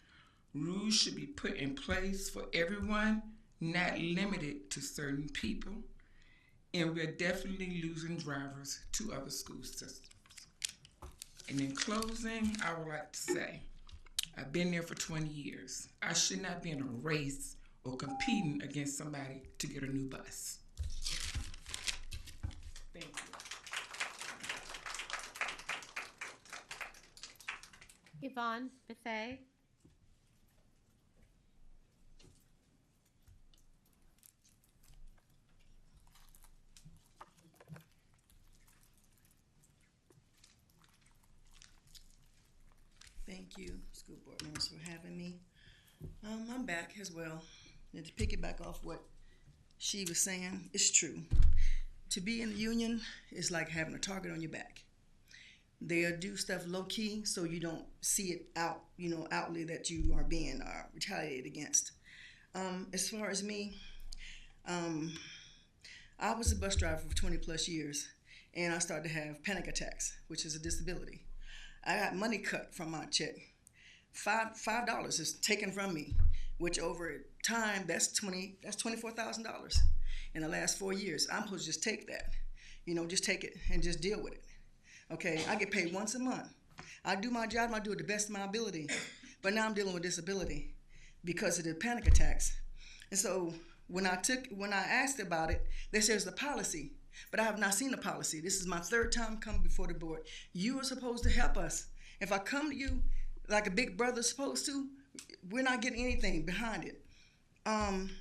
Rules should be put in place for everyone, not limited to certain people. And we're definitely losing drivers to other school systems. And in closing, I would like to say, I've been there for 20 years. I should not be in a race or competing against somebody to get a new bus. Thank you. Yvonne Bethay. Thank you, school board members, for having me. I'm back as well. And to piggyback off what she was saying, it's true. To be in the union is like having a target on your back. They'll do stuff low key so you don't see it outly that you are being retaliated against. As far as me, I was a bus driver for 20 plus years, and I started to have panic attacks, which is a disability. I got money cut from my check. $5 is taken from me, which over time, that's $24,000 in the last 4 years. I'm supposed to just take that, just take it and just deal with it. Okay, I get paid once a month. I do my job, I do it the best of my ability, but now I'm dealing with disability because of the panic attacks. And so when I asked about it, they said it's a policy. But I have not seen a policy. This is my third time coming before the board. You are supposed to help us. If I come to you like a big brother's supposed to, we're not getting anything behind it.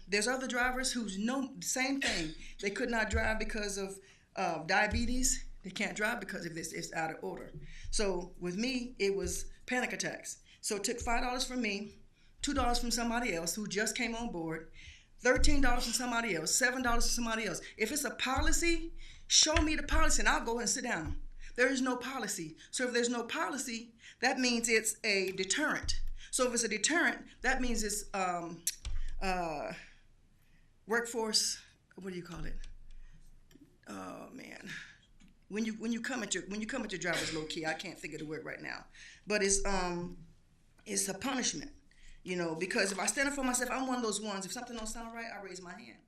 There's other drivers who know the same thing. They could not drive because of diabetes. They can't drive because of this. It's out of order. So with me, it was panic attacks. So it took $5 from me, $2 from somebody else who just came on board, $13 from somebody else, $7 from somebody else. If it's a policy, show me the policy and I'll go and sit down. There is no policy. So if there's no policy, that means it's a deterrent. So if it's a deterrent, that means it's workforce, what do you call it? Oh man. When you come at your driver's low key, I can't think of the word right now. But it's a punishment. Because if I stand up for myself, I'm one of those ones, if something don't sound right, I raise my hand.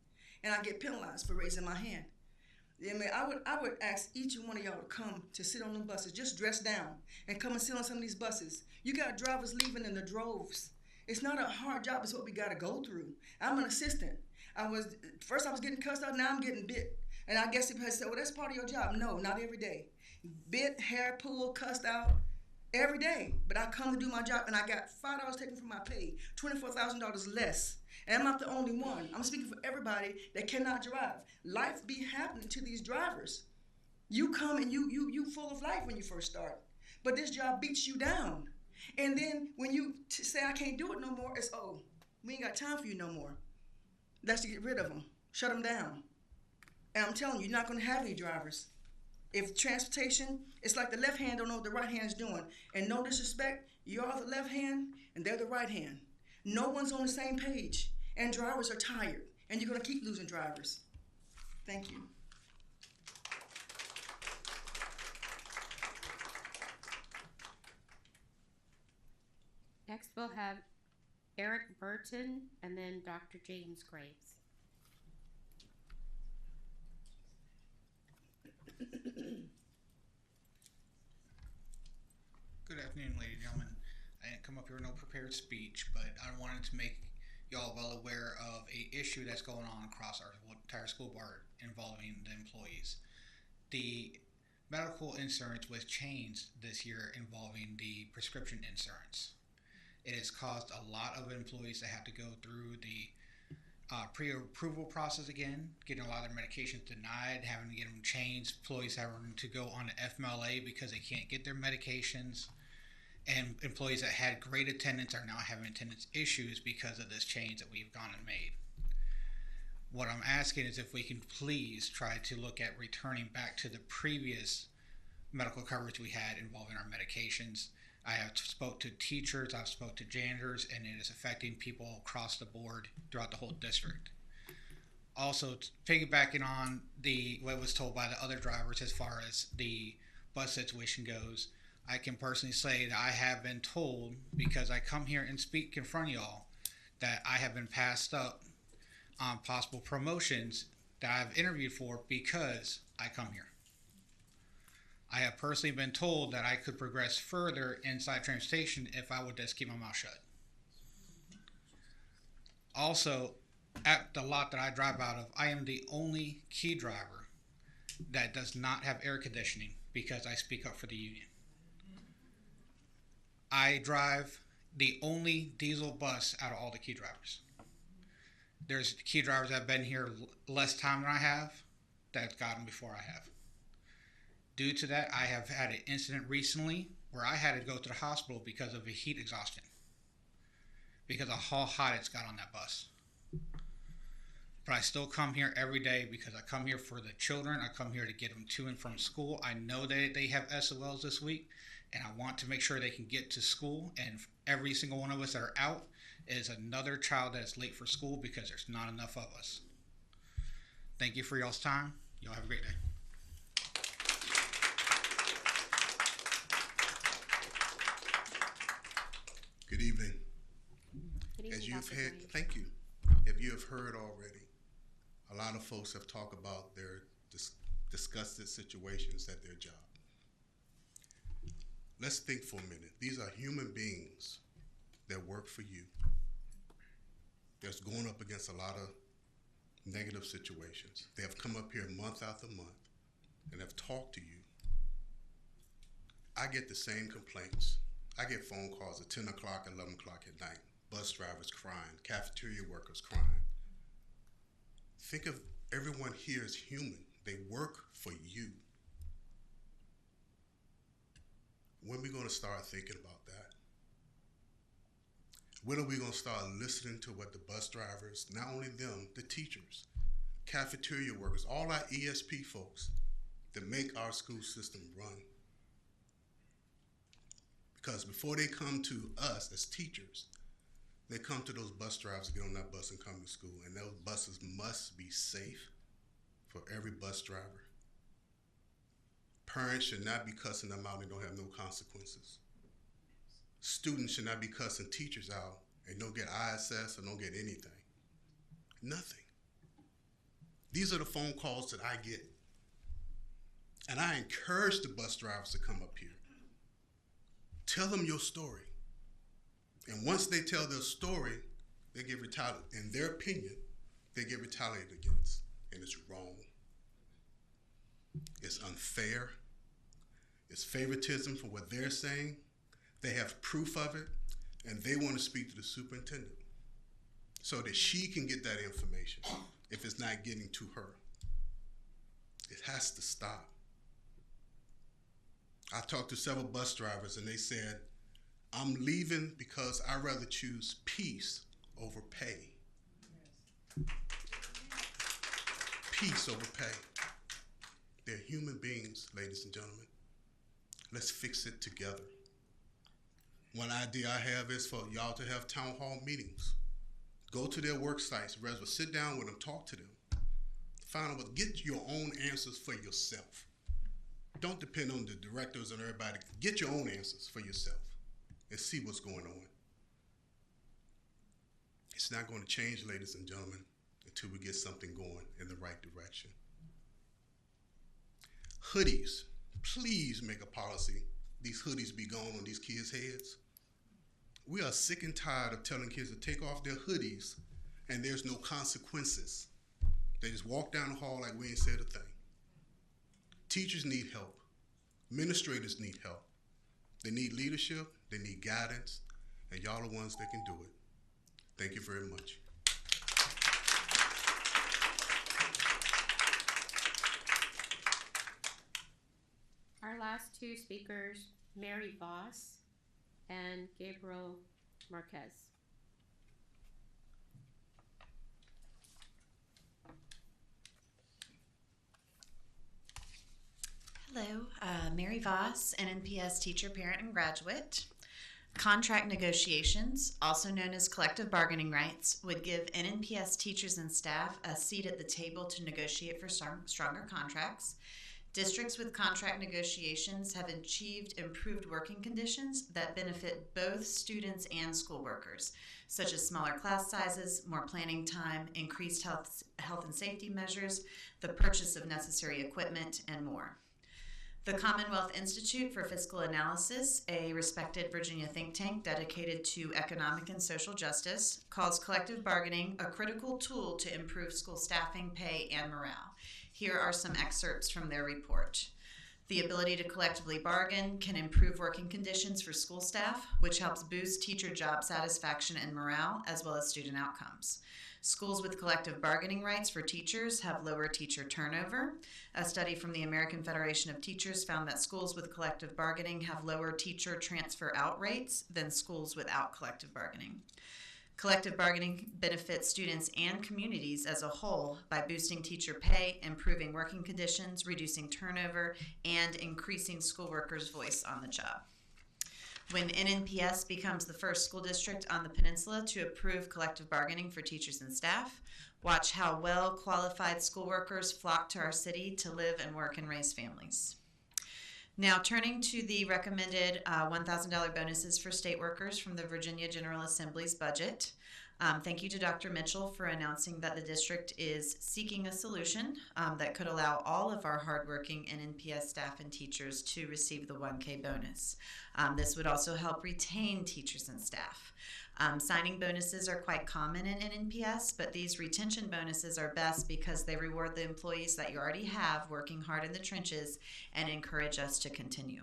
And I get penalized for raising my hand. I would ask each one of y'all to come to sit on the buses, just dress down, and come and sit on some of these buses. You got drivers leaving in the droves. It's not a hard job, it's what we got to go through. I'm an assistant. First I was getting cussed out, now I'm getting bit. And I guess people said, well, that's part of your job. No, not every day. Bit, hair pulled, cussed out every day. But I come to do my job, and I got $5 taken from my pay, $24,000 less. And I'm not the only one. I'm speaking for everybody that cannot drive. Life be happening to these drivers. You come and you full of life when you first start. But this job beats you down. And then when you say, I can't do it no more, it's, oh, we ain't got time for you no more. That's to get rid of them. Shut them down. And I'm telling you, you're not going to have any drivers. If transportation, it's like the left hand don't know what the right hand is doing. And no disrespect, you're the left hand and they're the right hand. No one's on the same page. And drivers are tired. And you're going to keep losing drivers. Thank you. Next, we'll have Eric Burton and then Dr. James Graves. Good afternoon, ladies and gentlemen. I didn't come up here with no prepared speech, but I wanted to make y'all well aware of a issue that's going on across our entire school board involving the employees. The medical insurance was changed this year involving the prescription insurance. It has caused a lot of employees to have to go through the pre-approval process again, getting a lot of their medications denied, having to get them changed, employees having to go on to FMLA because they can't get their medications, and employees that had great attendance are now having attendance issues because of this change that we've gone and made. What I'm asking is if we can please try to look at returning back to the previous medical coverage we had involving our medications. I have spoke to teachers, I've spoke to janitors, and it is affecting people across the board throughout the whole district. Also, piggybacking on what was told by the other drivers as far as the bus situation goes, I can personally say that I have been told, because I come here and speak in front of y'all, that I have been passed up on possible promotions that I've interviewed for because I come here. I have personally been told that I could progress further inside transportation if I would just keep my mouth shut. Also, at the lot that I drive out of, I am the only key driver that does not have air conditioning because I speak up for the union. I drive the only diesel bus out of all the key drivers. There's key drivers that have been here less time than I have that have gotten before I have. Due to that, I have had an incident recently where I had to go to the hospital because of a heat exhaustion, because of how hot it's got on that bus. But I still come here every day because I come here for the children. I come here to get them to and from school. I know that they have SOLs this week, and I want to make sure they can get to school. And every single one of us that are out is another child that is late for school because there's not enough of us. Thank you for y'all's time. Y'all have a great day. Good evening. Good evening, As you've Dr. had, Graves. thank you. If you have heard already, a lot of folks have talked about their disgusted situations at their job. Let's think for a minute. These are human beings that work for you. That's going up against a lot of negative situations. They have come up here month after month and have talked to you. I get the same complaints. I get phone calls at 10 o'clock, 11 o'clock at night. Bus drivers crying, cafeteria workers crying. Think of everyone here as human. They work for you. When are we going to start thinking about that? When are we going to start listening to what the bus drivers, not only them, the teachers, cafeteria workers, all our ESP folks that make our school system run? Because before they come to us as teachers, they come to those bus drivers to get on that bus and come to school. And those buses must be safe for every bus driver. Parents should not be cussing them out and don't have no consequences. Students should not be cussing teachers out and don't get ISS or don't get anything. Nothing. These are the phone calls that I get. And I encourage the bus drivers to come up here. Tell them your story. And once they tell their story, they get retired. In their opinion, they get retaliated against, and it's wrong. It's unfair. It's favoritism for what they're saying. They have proof of it, and they want to speak to the superintendent so that she can get that information if it's not getting to her. It has to stop. I talked to several bus drivers, and they said, I'm leaving because I'd rather choose peace over pay. Peace over pay. They're human beings, ladies and gentlemen. Let's fix it together. One idea I have is for y'all to have town hall meetings. Go to their work sites, sit down with them, talk to them. Find out, get your own answers for yourself. Don't depend on the directors and everybody. Get your own answers for yourself and see what's going on. It's not going to change, ladies and gentlemen, until we get something going in the right direction. Hoodies, please make a policy. These hoodies be gone on these kids' heads. We are sick and tired of telling kids to take off their hoodies and there's no consequences. They just walk down the hall like we ain't said a thing. Teachers need help. Administrators need help. They need leadership. They need guidance. And y'all are the ones that can do it. Thank you very much. Our last two speakers, Mary Voss and Gabriel Marquez. Hello, Mary Voss, NNPS teacher, parent, and graduate. Contract negotiations, also known as collective bargaining rights, would give NNPS teachers and staff a seat at the table to negotiate for stronger contracts. Districts with contract negotiations have achieved improved working conditions that benefit both students and school workers, such as smaller class sizes, more planning time, increased health and safety measures, the purchase of necessary equipment, and more. The Commonwealth Institute for Fiscal Analysis, a respected Virginia think tank dedicated to economic and social justice, calls collective bargaining a critical tool to improve school staffing, pay, and morale. Here are some excerpts from their report. The ability to collectively bargain can improve working conditions for school staff, which helps boost teacher job satisfaction and morale, as well as student outcomes. Schools with collective bargaining rights for teachers have lower teacher turnover. A study from the American Federation of Teachers found that schools with collective bargaining have lower teacher transfer out rates than schools without collective bargaining. Collective bargaining benefits students and communities as a whole by boosting teacher pay, improving working conditions, reducing turnover, and increasing school workers' voice on the job. When NNPS becomes the first school district on the peninsula to approve collective bargaining for teachers and staff, watch how well-qualified school workers flock to our city to live and work and raise families. Now, turning to the recommended $1,000 bonuses for state workers from the Virginia General Assembly's budget. Thank you to Dr. Mitchell for announcing that the district is seeking a solution that could allow all of our hardworking NNPS staff and teachers to receive the 1K bonus. This would also help retain teachers and staff. Signing bonuses are quite common in NNPS, but these retention bonuses are best because they reward the employees that you already have working hard in the trenches and encourage us to continue.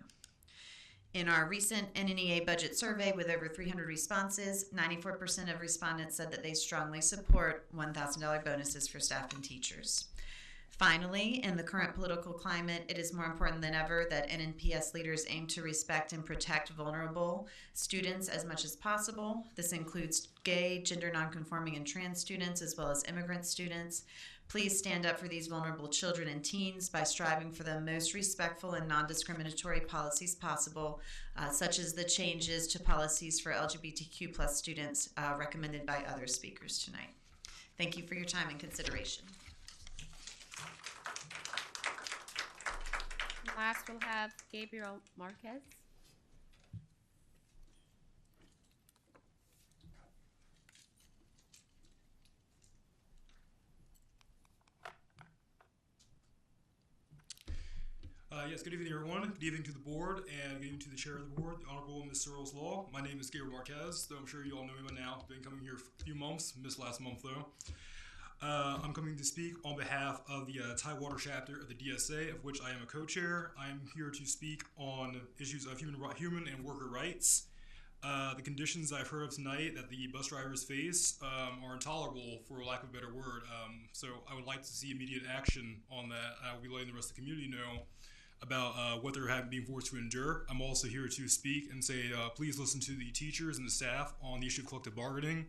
In our recent NNEA budget survey with over 300 responses, 94% of respondents said that they strongly support $1,000 bonuses for staff and teachers. Finally, in the current political climate, it is more important than ever that NNPS leaders aim to respect and protect vulnerable students as much as possible. This includes gay, gender nonconforming, and trans students, as well as immigrant students. Please stand up for these vulnerable children and teens by striving for the most respectful and non-discriminatory policies possible, such as the changes to policies for LGBTQ+ students recommended by other speakers tonight. Thank you for your time and consideration. Last, we'll have Gabriel Marquez. Yes, good evening, everyone. Good evening to the board, and good evening to the chair of the board, the Honorable Ms. Searles Law. My name is Gabriel Marquez, though I'm sure you all know me by now. I've been coming here for a few months, missed last month, though. I'm coming to speak on behalf of the Tidewater chapter of the DSA, of which I am a co-chair. I'm here to speak on issues of human and worker rights. The conditions I've heard of tonight that the bus drivers face are intolerable, for lack of a better word. So I would like to see immediate action on that. I will be letting the rest of the community know about what they're being forced to endure. I'm also here to speak and say, please listen to the teachers and the staff on the issue of collective bargaining.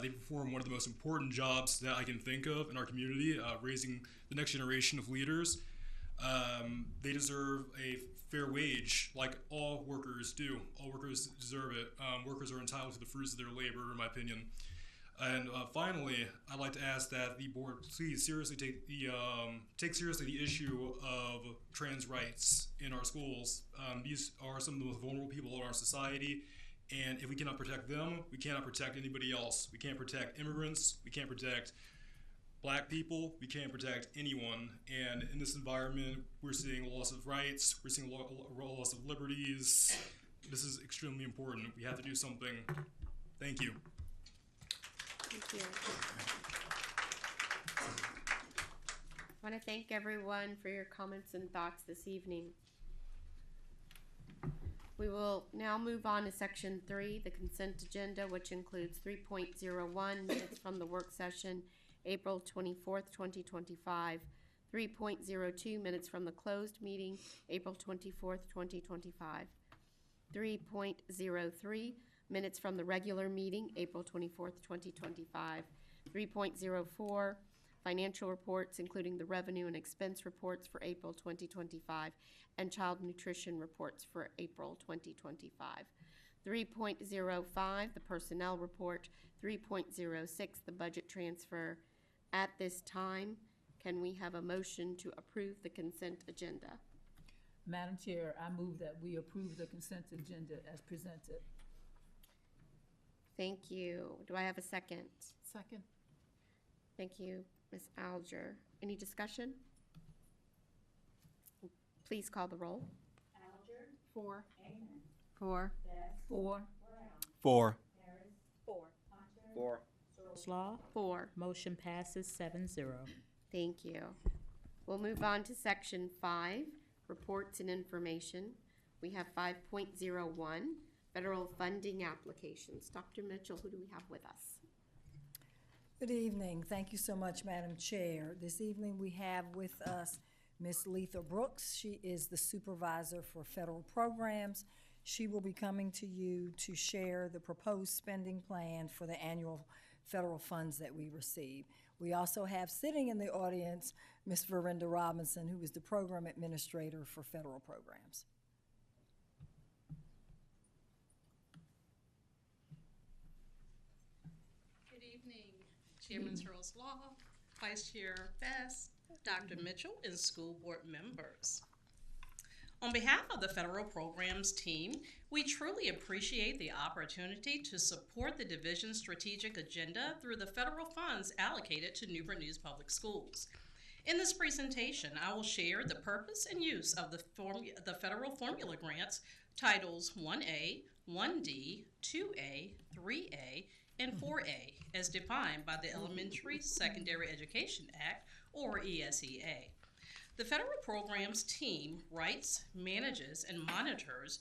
They perform one of the most important jobs that I can think of in our community, raising the next generation of leaders. They deserve a fair wage, like all workers do. All workers deserve it. Workers are entitled to the fruits of their labor, in my opinion. And finally, I'd like to ask that the board please seriously take seriously the issue of trans rights in our schools. These are some of the most vulnerable people in our society, and if we cannot protect them, we cannot protect anybody else. We can't protect immigrants. We can't protect Black people. We can't protect anyone. And in this environment, we're seeing loss of rights. We're seeing loss of liberties. This is extremely important. We have to do something. Thank you. Thank you. I want to thank everyone for your comments and thoughts this evening. We will now move on to section 3, the consent agenda, which includes 3.01 minutes from the work session, April 24th, 2025, 3.02 minutes from the closed meeting, April 24th, 2025, 3.03 minutes from the regular meeting, April 24th, 2025, 3.04 financial reports, including the revenue and expense reports for April 2025, and child nutrition reports for April 2025. 3.05, the personnel report. 3.06, the budget transfer. At this time, can we have a motion to approve the consent agenda? Madam Chair, I move that we approve the consent agenda as presented. Thank you. Do I have a second? Second. Thank you, Ms. Alger. Any discussion? Please call the roll. Alger. 4. Amen. 4. 4. 4. 4. 4. Law. 4. Motion passes 7-0. Thank you. We'll move on to section 5, reports and information. We have 5.01, federal funding applications. Dr. Mitchell, who do we have with us? Good evening. Thank you so much, Madam Chair. This evening we have with us Ms. Letha Brooks. She is the supervisor for federal programs. She will be coming to you to share the proposed spending plan for the annual federal funds that we receive. We also have sitting in the audience Ms. Verinda Robinson, who is the program administrator for federal programs. Good evening, Chairman Searles Law, Vice Chair Best, Dr. Mitchell, and school board members. On behalf of the federal programs team, we truly appreciate the opportunity to support the division's strategic agenda through the federal funds allocated to Newport News Public Schools. In this presentation, I will share the purpose and use of the federal formula grants, titles 1A, 1D, 2A, 3A, and 4A, as defined by the Elementary Secondary Education Act, or ESEA. The federal programs team writes, manages, and monitors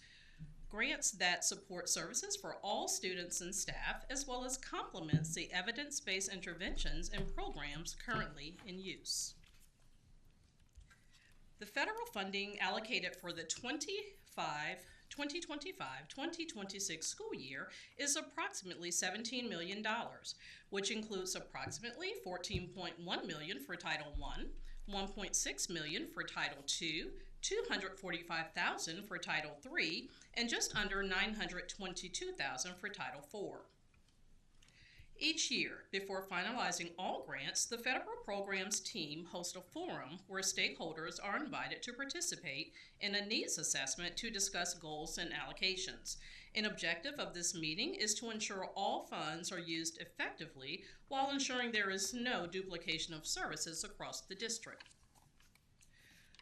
grants that support services for all students and staff, as well as complements the evidence-based interventions and programs currently in use. The federal funding allocated for the 2025-2026 school year is approximately $17 million, which includes approximately $14.1 million for Title I, $1.6 million for Title II, $245,000 for Title III, and just under $922,000 for Title IV. Each year, before finalizing all grants, the federal programs team hosts a forum where stakeholders are invited to participate in a needs assessment to discuss goals and allocations. An objective of this meeting is to ensure all funds are used effectively while ensuring there is no duplication of services across the district.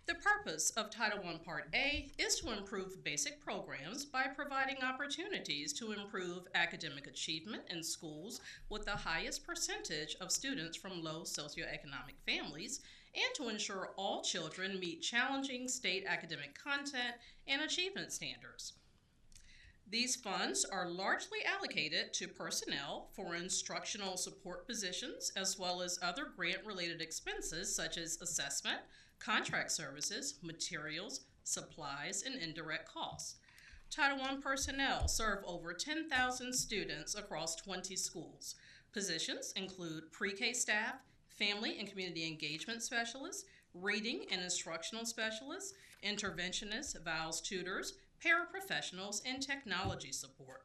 The purpose of Title I Part A is to improve basic programs by providing opportunities to improve academic achievement in schools with the highest percentage of students from low socioeconomic families, and to ensure all children meet challenging state academic content and achievement standards. These funds are largely allocated to personnel for instructional support positions, as well as other grant-related expenses such as assessment, contract services, materials, supplies, and indirect costs. Title I personnel serve over 10,000 students across 20 schools. Positions include pre-K staff, family and community engagement specialists, reading and instructional specialists, interventionists, VALS tutors, paraprofessionals, and technology support.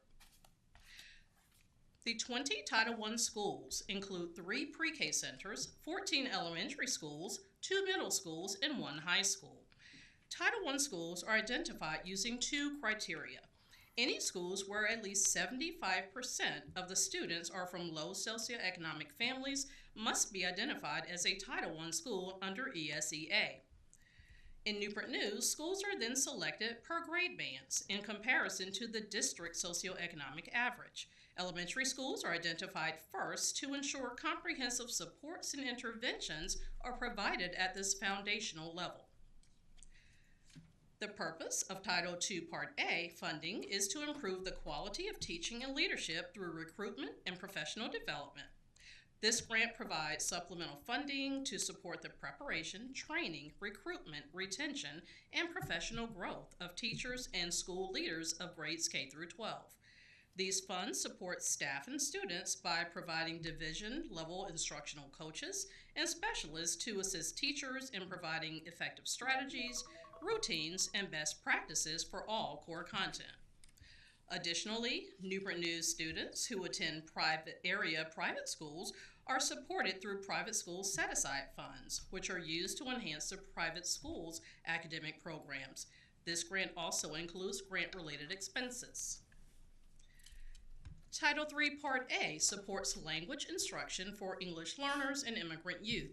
The 20 Title I schools include 3 pre-K centers, 14 elementary schools, 2 middle schools, and 1 high school. Title I schools are identified using 2 criteria. Any schools where at least 75% of the students are from low socioeconomic families must be identified as a Title I school under ESEA. In Newport News, schools are then selected per grade bands in comparison to the district socioeconomic average. Elementary schools are identified first to ensure comprehensive supports and interventions are provided at this foundational level. The purpose of Title II Part A funding is to improve the quality of teaching and leadership through recruitment and professional development. This grant provides supplemental funding to support the preparation, training, recruitment, retention, and professional growth of teachers and school leaders of grades K through 12. These funds support staff and students by providing division-level instructional coaches and specialists to assist teachers in providing effective strategies, routines, and best practices for all core content. Additionally, Newport News students who attend private schools are supported through private school set-aside funds, which are used to enhance the private schools' academic programs. This grant also includes grant-related expenses. Title III Part A supports language instruction for English learners and immigrant youth.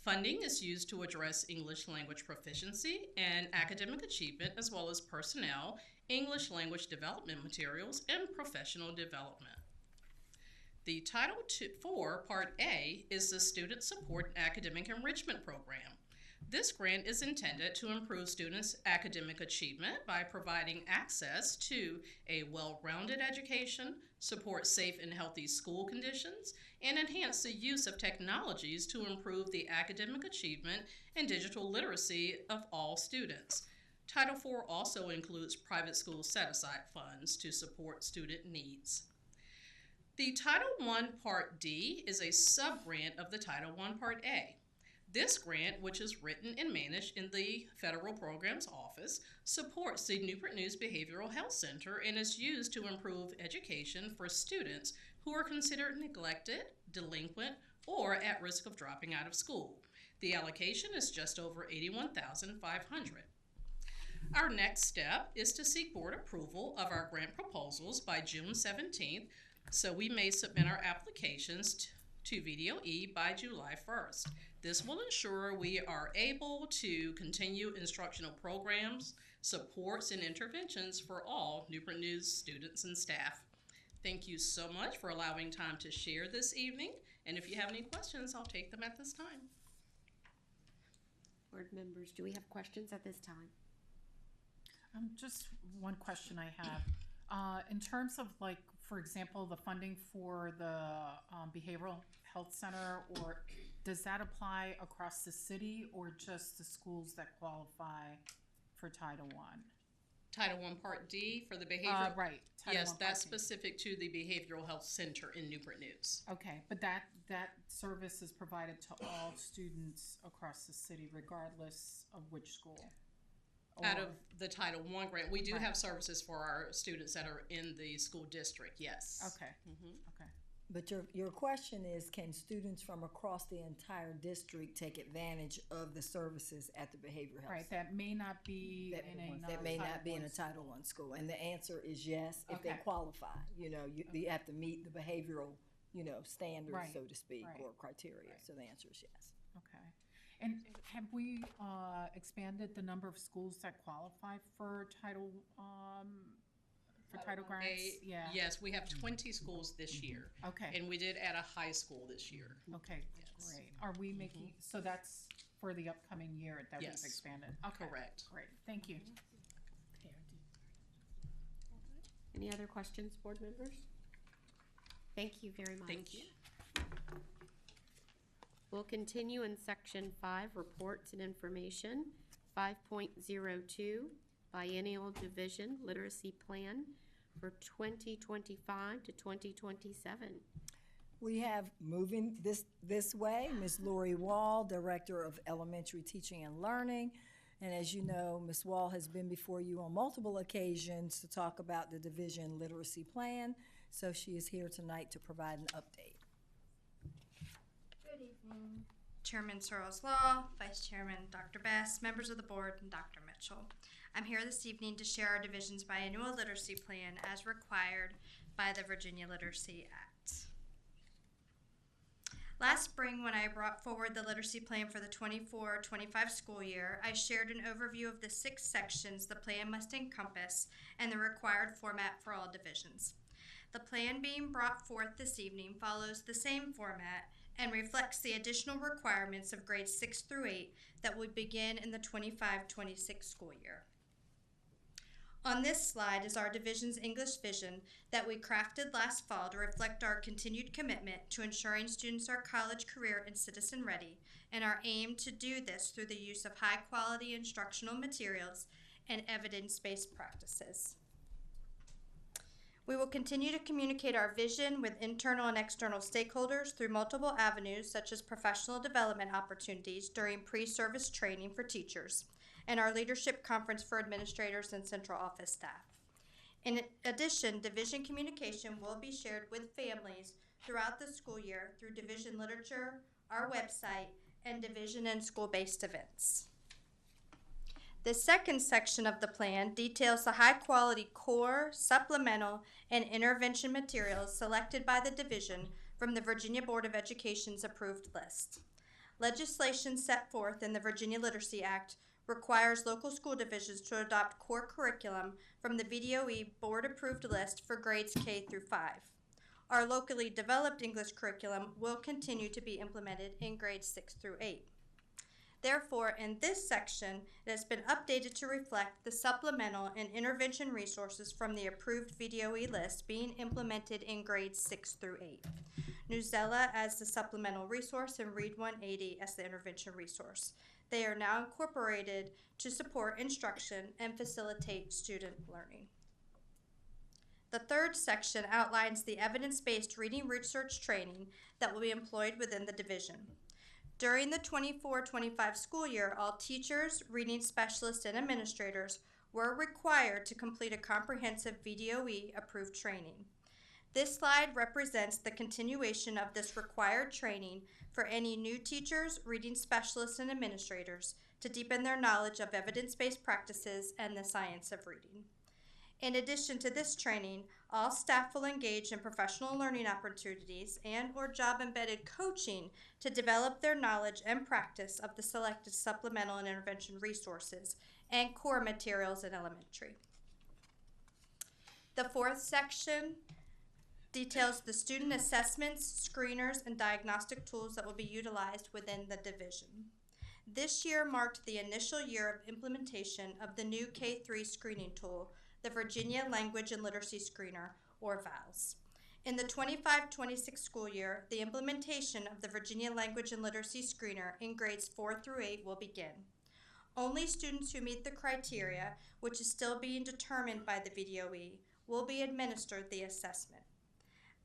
Funding is used to address English language proficiency and academic achievement, as well as personnel, English language development materials, and professional development. The Title IV Part A is the Student Support and Academic Enrichment Program. This grant is intended to improve students' academic achievement by providing access to a well-rounded education, support safe and healthy school conditions, and enhance the use of technologies to improve the academic achievement and digital literacy of all students. Title IV also includes private school set-aside funds to support student needs. The Title I Part D is a sub-grant of the Title I Part A. This grant, which is written and managed in the Federal Programs Office, supports the Newport News Behavioral Health Center and is used to improve education for students who are considered neglected, delinquent, or at risk of dropping out of school. The allocation is just over $81,500. Our next step is to seek board approval of our grant proposals by June 17th, so we may submit our applications to VDOE by July 1st. This will ensure we are able to continue instructional programs, supports, and interventions for all Newport News students and staff. Thank you so much for allowing time to share this evening, and if you have any questions, I'll take them at this time. Board members, do we have questions at this time? Just one question I have. In terms of, like, for example, the funding for the Behavioral Health Center, or does that apply across the city or just the schools that qualify for Title I? Title I Part D for the behavioral? Right. Yes, that's specific to the Behavioral Health Center in Newport News. Okay, but that service is provided to all students across the city, regardless of which school? Out of the Title I grant, we do have services for our students that are in the school district, yes. Okay. Okay. But your question is, can students from across the entire district take advantage of the services at the behavioral health Right, center? that may not be That may not be in a Title I school, and the answer is yes, if they Okay. qualify. You know, you have to meet the behavioral, standards, Right, so to speak, right, or criteria. right. So the answer is yes. Okay. And have we expanded the number of schools that qualify for Title grants? Yeah. Yes, we have 20 schools this year. Okay. And we did add a high school this year. Okay, great. Are we making, so that's for the upcoming year that we've Yes. expanded? Okay, Correct. great, thank you. Any other questions, board members? Thank you very much. Thank you. We'll continue in section 5, reports and information, 5.02, biennial division literacy plan for 2025 to 2027. We have moving this way, Ms. Lori Wall, Director of Elementary Teaching and Learning. And as you know, Ms. Wall has been before you on multiple occasions to talk about the division literacy plan. So she is here tonight to provide an update. Good evening, Chairman Searles Law, Vice Chairman Dr. Best, members of the board, and Dr. Mitchell. I'm here this evening to share our division's biannual literacy plan as required by the Virginia Literacy Act. Last spring, when I brought forward the literacy plan for the 24-25 school year, I shared an overview of the 6 sections the plan must encompass and the required format for all divisions. The plan being brought forth this evening follows the same format and reflects the additional requirements of grades 6 through 8 that would begin in the 25-26 school year. On this slide is our division's English vision that we crafted last fall to reflect our continued commitment to ensuring students are college, career, and citizen ready, and our aim to do this through the use of high-quality instructional materials and evidence-based practices. We will continue to communicate our vision with internal and external stakeholders through multiple avenues such as professional development opportunities during pre-service training for teachers and our leadership conference for administrators and central office staff. In addition, division communication will be shared with families throughout the school year through division literature, our website, and division and school-based events. The second section of the plan details the high-quality core, supplemental, and intervention materials selected by the division from the Virginia Board of Education's approved list. Legislation set forth in the Virginia Literacy Act requires local school divisions to adopt core curriculum from the VDOE board-approved list for grades K through 5. Our locally developed English curriculum will continue to be implemented in grades 6 through 8. Therefore, in this section, it has been updated to reflect the supplemental and intervention resources from the approved VDOE list being implemented in grades 6 through 8. Newsella as the supplemental resource and Read 180 as the intervention resource. They are now incorporated to support instruction and facilitate student learning. The third section outlines the evidence-based reading research training that will be employed within the division. During the 24-25 school year, all teachers, reading specialists, and administrators were required to complete a comprehensive VDOE-approved training. This slide represents the continuation of this required training for any new teachers, reading specialists, and administrators to deepen their knowledge of evidence-based practices and the science of reading. In addition to this training, all staff will engage in professional learning opportunities and/or job-embedded coaching to develop their knowledge and practice of the selected supplemental and intervention resources and core materials in elementary. The fourth section details the student assessments, screeners, and diagnostic tools that will be utilized within the division. This year marked the initial year of implementation of the new K-3 screening tool, the Virginia Language and Literacy Screener, or VALS. In the 25-26 school year, the implementation of the Virginia Language and Literacy Screener in grades 4 through 8 will begin. Only students who meet the criteria, which is still being determined by the VDOE, will be administered the assessment.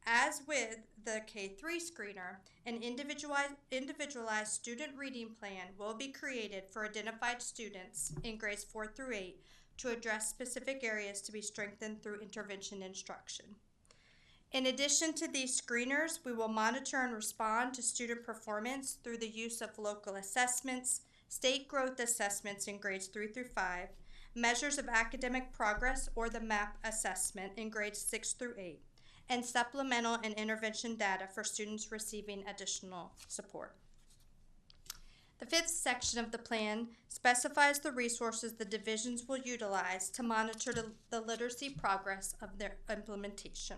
As with the K-3 screener, an individualized student reading plan will be created for identified students in grades 4 through 8 to address specific areas to be strengthened through intervention instruction. In addition to these screeners, we will monitor and respond to student performance through the use of local assessments, state growth assessments in grades 3 through 5, measures of academic progress or the MAP assessment in grades 6 through 8, and supplemental and intervention data for students receiving additional support. The fifth section of the plan specifies the resources the divisions will utilize to monitor the literacy progress of their implementation.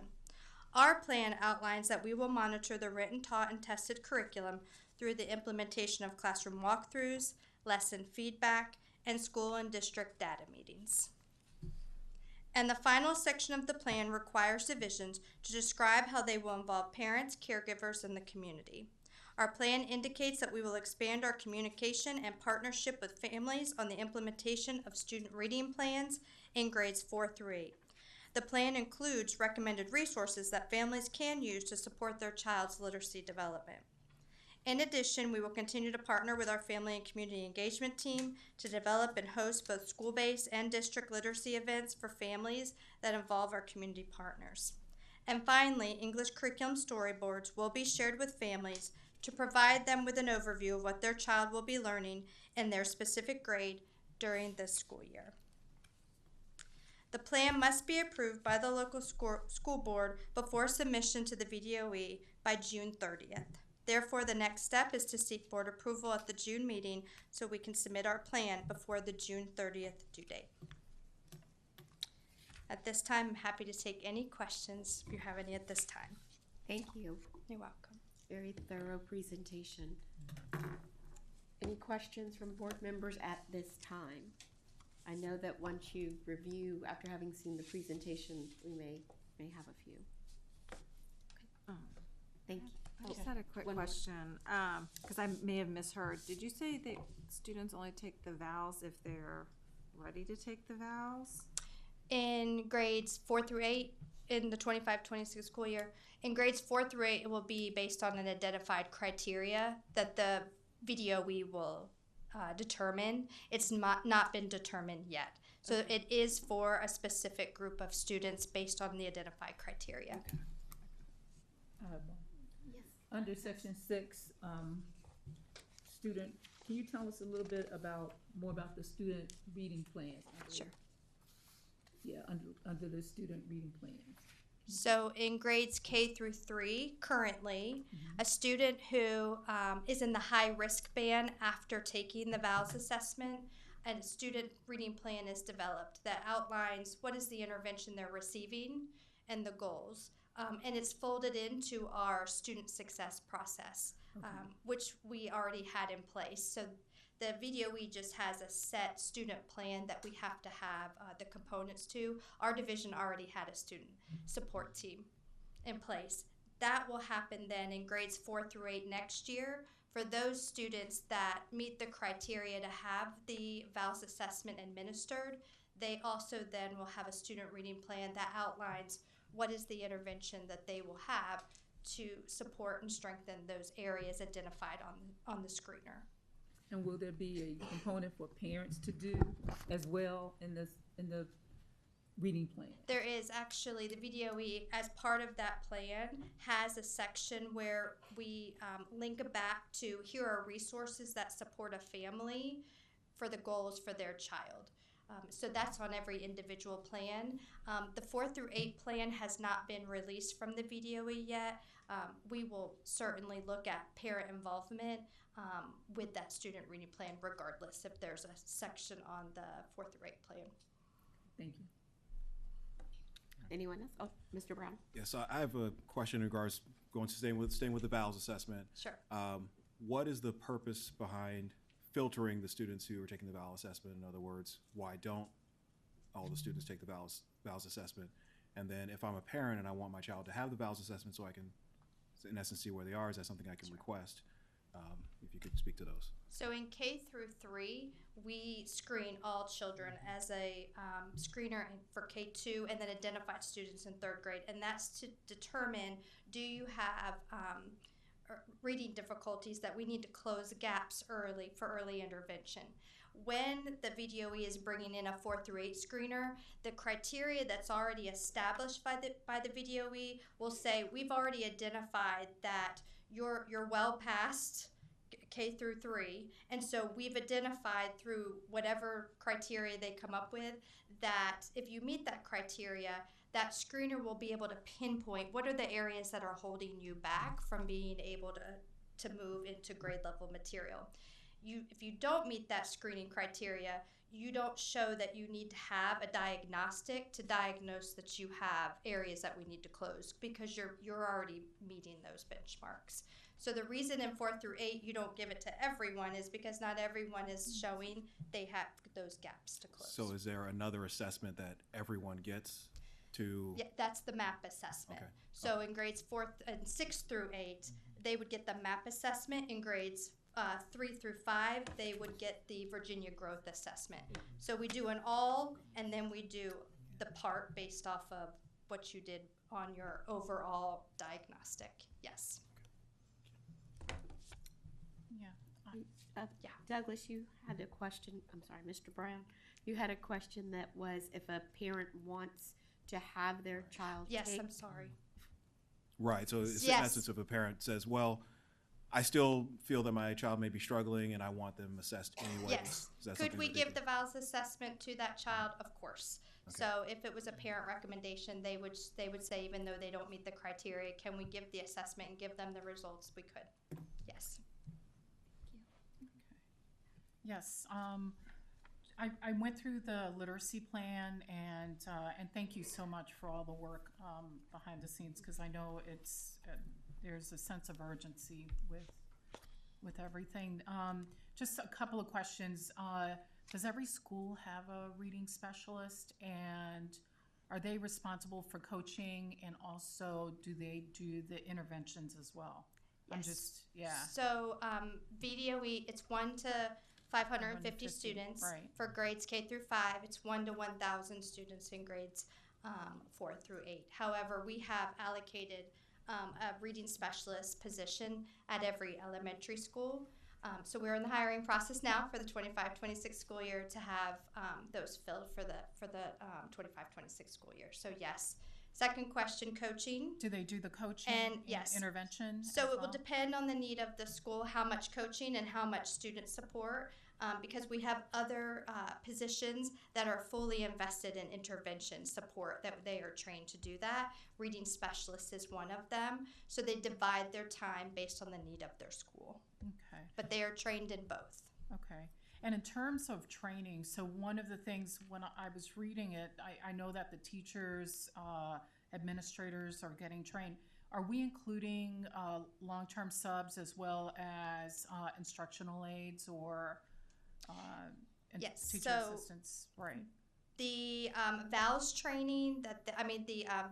Our plan outlines that we will monitor the written, taught, and tested curriculum through the implementation of classroom walkthroughs, lesson feedback, and school and district data meetings. And the final section of the plan requires divisions to describe how they will involve parents, caregivers, and the community. Our plan indicates that we will expand our communication and partnership with families on the implementation of student reading plans in grades 4 through 8. The plan includes recommended resources that families can use to support their child's literacy development. In addition, we will continue to partner with our family and community engagement team to develop and host both school-based and district literacy events for families that involve our community partners. And finally, English curriculum storyboards will be shared with families to provide them with an overview of what their child will be learning in their specific grade during this school year. The plan must be approved by the local school board before submission to the VDOE by June 30th. Therefore, the next step is to seek board approval at the June meeting so we can submit our plan before the June 30th due date. At this time, I'm happy to take any questions if you have any at this time. Thank you. You're welcome. Very thorough presentation. Any questions from board members at this time? I know that once you review, after having seen the presentation, we may have a few. Okay. Thank you. I just had a quick question, because I may have misheard. Did you say that students only take the vowels if they're ready to take the vowels? In grades 4 through 8, in the 25-26 school year, in grades 4 through 8, it will be based on an identified criteria that the VDOE will determine. It's not been determined yet. So Okay. it is for a specific group of students based on the identified criteria. Okay. Under section 6, student, can you tell us a little bit more about the student reading plans? Sure. Yeah, under the student reading plans. So in grades K through 3, currently, a student who is in the high risk band after taking the vowels assessment, and a student reading plan is developed that outlines what is the intervention they're receiving and the goals. And it's folded into our student success process, which we already had in place. So the VDOE just has a set student plan that we have to have the components to. Our division already had a student support team in place. That will happen then in grades 4 through 8 next year for those students that meet the criteria to have the vowels assessment administered. They also then will have a student reading plan that outlines what is the intervention that they will have to support and strengthen those areas identified on the screener. And will there be a component for parents to do as well in the reading plan? There is actually, the VDOE, as part of that plan, has a section where we link back to here are resources that support a family for the goals for their child. So that's on every individual plan. The 4 through 8 plan has not been released from the VDOE yet. We will certainly look at parent involvement with that student reading plan regardless if there's a section on the 4 through 8 plan. Thank you. Anyone else? Oh, Mr. Brown. Yes, I have a question in regards staying with the vowels assessment. Sure. What is the purpose behind filtering the students who are taking the vowel assessment? In other words, why don't all the students take the vowels assessment? And then if I'm a parent and I want my child to have the vowels assessment so I can, in essence, see where they are, is that something I can request? If you could speak to those. So in K through 3, we screen all children as a screener for K2 and then identified students in 3rd grade. And that's to determine, do you have reading difficulties that we need to close gaps early for early intervention. When the VDOE is bringing in a 4 through 8 screener, the criteria that's already established by the VDOE will say we've already identified that you're well past K through 3, and so we've identified through whatever criteria they come up with that if you meet that criteria, that screener will be able to pinpoint what are the areas that are holding you back from being able to move into grade level material. if you don't meet that screening criteria, you don't show that you need to have a diagnostic to diagnose that you have areas that we need to close, because you're already meeting those benchmarks. So the reason in 4 through 8 you don't give it to everyone is because not everyone is showing they have those gaps to close. So is there another assessment that everyone gets to? Yeah, that's the MAP assessment. Okay. So in grades 4 and 6 through 8, they would get the MAP assessment. In grades 3 through 5, they would get the Virginia Growth Assessment. So we do an all, and then we do the part based off of what you did on your overall diagnostic. Yes. Yeah. Douglas, you had a question. I'm sorry, Mr. Brown. You had a question that was if a parent wants to have their child Yes, take. I'm sorry. Right. So it's Yes. in essence, if a parent says, well, I still feel that my child may be struggling and I want them assessed anyway. Yes. Could we give the VALS assessment to that child? Of course. Okay. So if it was a parent recommendation, they would say, even though they don't meet the criteria, can we give the assessment and give them the results? We could. Yes. Yes, I went through the literacy plan, and thank you so much for all the work behind the scenes, because I know there's a sense of urgency with everything. Just a couple of questions. Does every school have a reading specialist, and are they responsible for coaching, and also do they do the interventions as well? Yes. Yeah. So VDOE, it's 1 to 550 students. Right. For grades K through 5, it's 1 to 1,000 students in grades 4 through 8. However, we have allocated a reading specialist position at every elementary school. So we're in the hiring process now for the 25-26 school year to have those filled for the 25-26 school year. So yes. Second question, coaching. Do they do the coaching and yes. intervention? So as it well? will depend on the need of the school, how much coaching and how much student support, because we have other positions that are fully invested in intervention support that they are trained to do that. Reading specialist is one of them. So they divide their time based on the need of their school. Okay. But they are trained in both. Okay. And in terms of training, so one of the things when I was reading it, I know that the teachers, administrators are getting trained. Are we including long-term subs as well as instructional aides or Yes, teacher so assistants? Right. The VALS training, the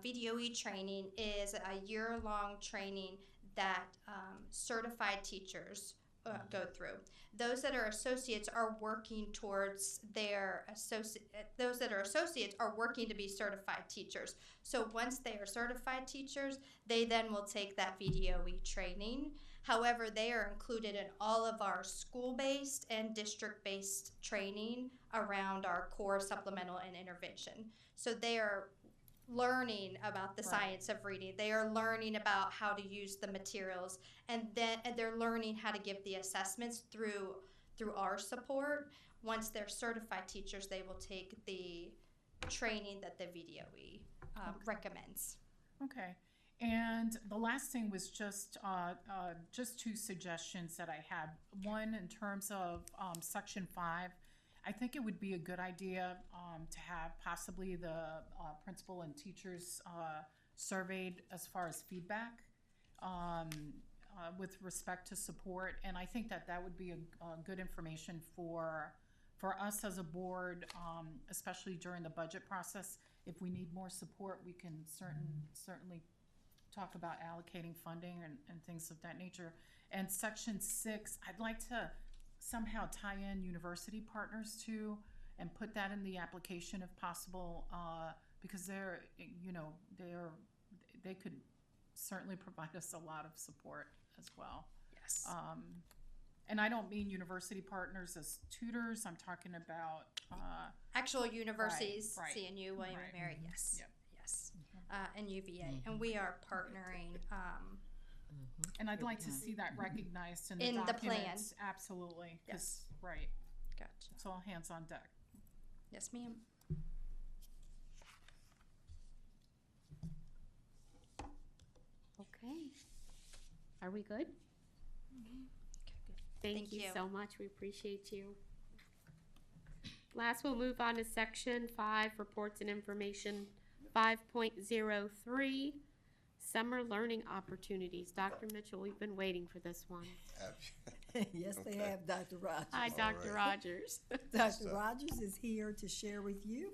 VDOE training is a year-long training that certified teachers go through. Those that are associates are working towards their those that are associates are working to be certified teachers. So once they are certified teachers, they then will take that VDOE training. However, they are included in all of our school-based and district-based training around our core, supplemental, and intervention. So they are learning about the science of reading. They are learning about how to use the materials, and they're learning how to give the assessments through our support. Once they're certified teachers, they will take the training that the VDOE recommends. Okay. And the last thing was just 2 suggestions that I had. One, in terms of Section 5, I think it would be a good idea to have possibly the principal and teachers surveyed as far as feedback with respect to support. And I think that would be a good information for us as a board, especially during the budget process. If we need more support, we can certainly talk about allocating funding and things of that nature. And Section 6, I'd like to somehow tie in university partners too and put that in the application if possible, because they could certainly provide us a lot of support as well. Yes. And I don't mean university partners as tutors. I'm talking about actual universities, right. CNU, William Right. & Mary, yes. Yep. Yes. And UVA. And we are partnering. And I'd like to see that recognized in In the plan. documents. Absolutely. 'Cause- Yes. Right. Gotcha. It's all hands on deck. Yes, ma'am. Okay. Are we good? Okay, good. Thank you you. so much. We appreciate you. Last, we'll move on to section 5, reports and information 5.03, summer learning opportunities. Dr. Mitchell, we've been waiting for this one. Yes, they have, Dr. Rogers. Hi, Dr. Rogers. Dr. Rogers is here to share with you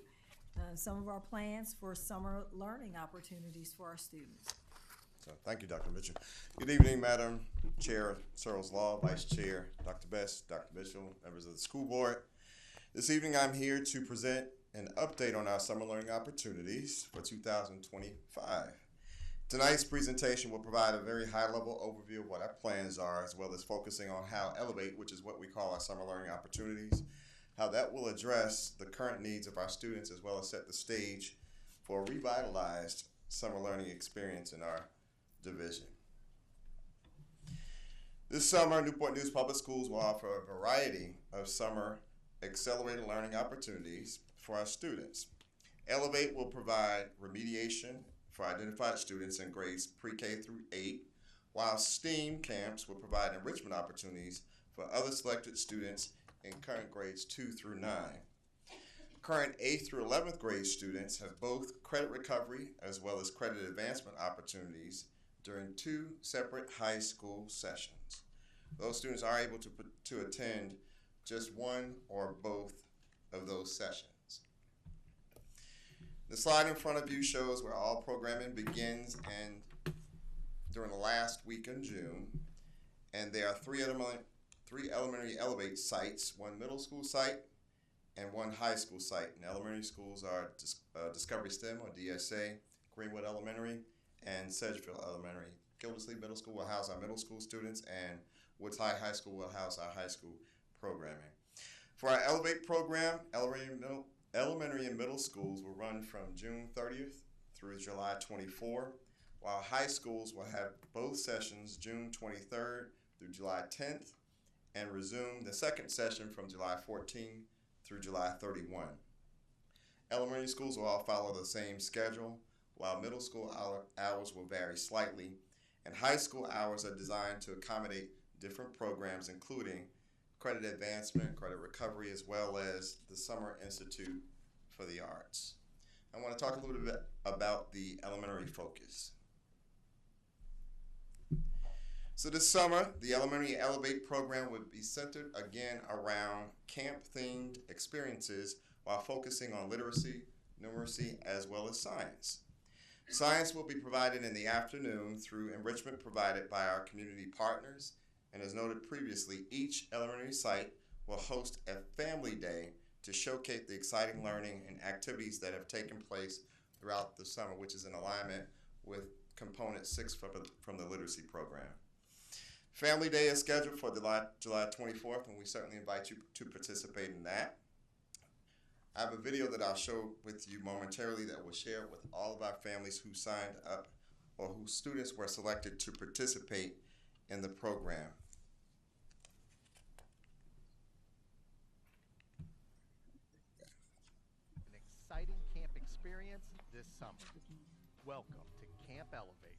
some of our plans for summer learning opportunities for our students. So, thank you, Dr. Mitchell. Good evening, Madam Chair, Searles Law, Vice Chair, Dr. Best, Dr. Mitchell, members of the school board. This evening, I'm here to present an update on our summer learning opportunities for 2025. Tonight's presentation will provide a very high-level overview of what our plans are, as well as focusing on how Elevate, which is what we call our summer learning opportunities, how that will address the current needs of our students, as well as set the stage for a revitalized summer learning experience in our division. This summer, Newport News Public Schools will offer a variety of summer accelerated learning opportunities for our students. Elevate will provide remediation for identified students in grades pre-K through 8, while STEAM camps will provide enrichment opportunities for other selected students in current grades 2 through 9. Current 8th through 11th grade students have both credit recovery as well as credit advancement opportunities during 2 separate high school sessions. Those students are able to attend just one or both of those sessions. The slide in front of you shows where all programming begins and during the last week in June. And there are three elementary Elevate sites, one middle school site and one high school site. And elementary schools are Discovery STEM or DSA, Greenwood Elementary, and Sedgefield Elementary. Gildersleeve Middle School will house our middle school students, and Woods High School will house our high school programming. For our Elevate program, elementary and middle schools will run from June 30th through July 24, while high schools will have both sessions June 23rd through July 10th, and resume the second session from July 14th through July 31. Elementary schools will all follow the same schedule, while middle school hours will vary slightly, and high school hours are designed to accommodate different programs, including credit advancement, credit recovery, as well as the Summer Institute for the Arts. I want to talk a little bit about the elementary focus. So this summer, the Elementary Elevate program would be centered again around camp-themed experiences while focusing on literacy, numeracy, as well as science. Science will be provided in the afternoon through enrichment provided by our community partners, and as noted previously, each elementary site will host a family day to showcase the exciting learning and activities that have taken place throughout the summer, which is in alignment with component 6 from the literacy program. Family Day is scheduled for July 24th, and we certainly invite you to participate in that. I have a video that I'll show with you momentarily that will share with all of our families who signed up or whose students were selected to participate in the program. An exciting camp experience this summer. Welcome to Camp Elevate,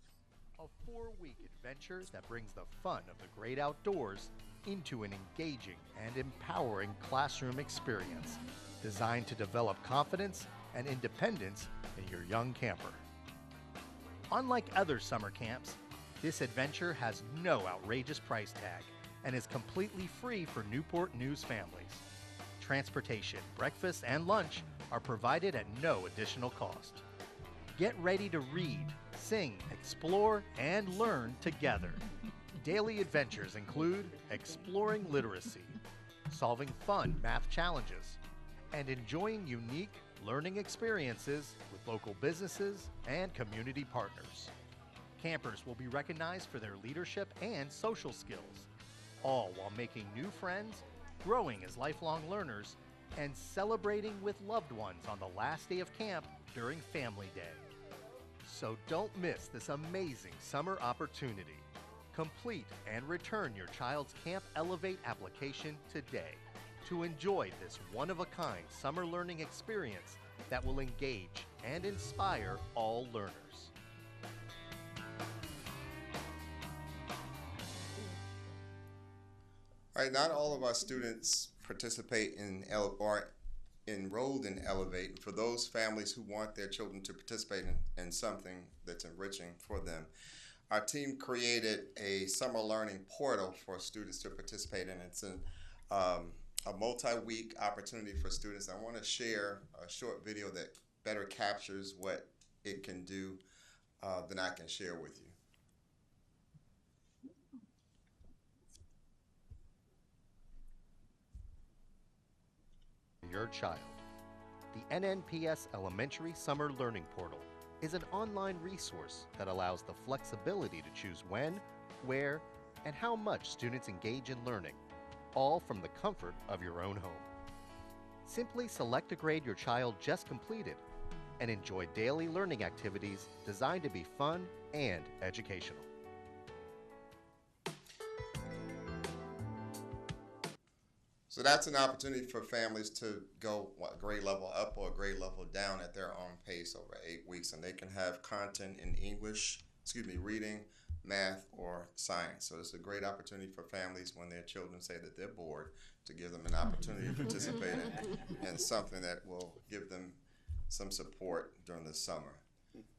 a 4-week adventure that brings the fun of the great outdoors into an engaging and empowering classroom experience designed to develop confidence and independence in your young camper. Unlike other summer camps, this adventure has no outrageous price tag and is completely free for Newport News families. Transportation, breakfast, and lunch are provided at no additional cost. Get ready to read, sing, explore, and learn together. Daily adventures include exploring literacy, solving fun math challenges, and enjoying unique learning experiences with local businesses and community partners. Campers will be recognized for their leadership and social skills, all while making new friends, growing as lifelong learners, and celebrating with loved ones on the last day of camp during Family Day. So don't miss this amazing summer opportunity. Complete and return your child's Camp Elevate application today to enjoy this one-of-a-kind summer learning experience that will engage and inspire all learners. All Right, not all of our students participate in or enrolled in Elevate. For those families who want their children to participate in something that's enriching for them, our team created a summer learning portal for students to participate in. It's a multi-week opportunity for students. I want to share a short video that better captures what it can do than I can share with you. Your child. The NNPS Elementary Summer Learning Portal is an online resource that allows the flexibility to choose when, where, and how much students engage in learning, all from the comfort of your own home. Simply select a grade your child just completed and enjoy daily learning activities designed to be fun and educational. So that's an opportunity for families to go a grade level up or a grade level down at their own pace over 8 weeks, and they can have content in reading, math, or science. So it's a great opportunity for families when their children say that they're bored to give them an opportunity to participate in something that will give them some support during the summer.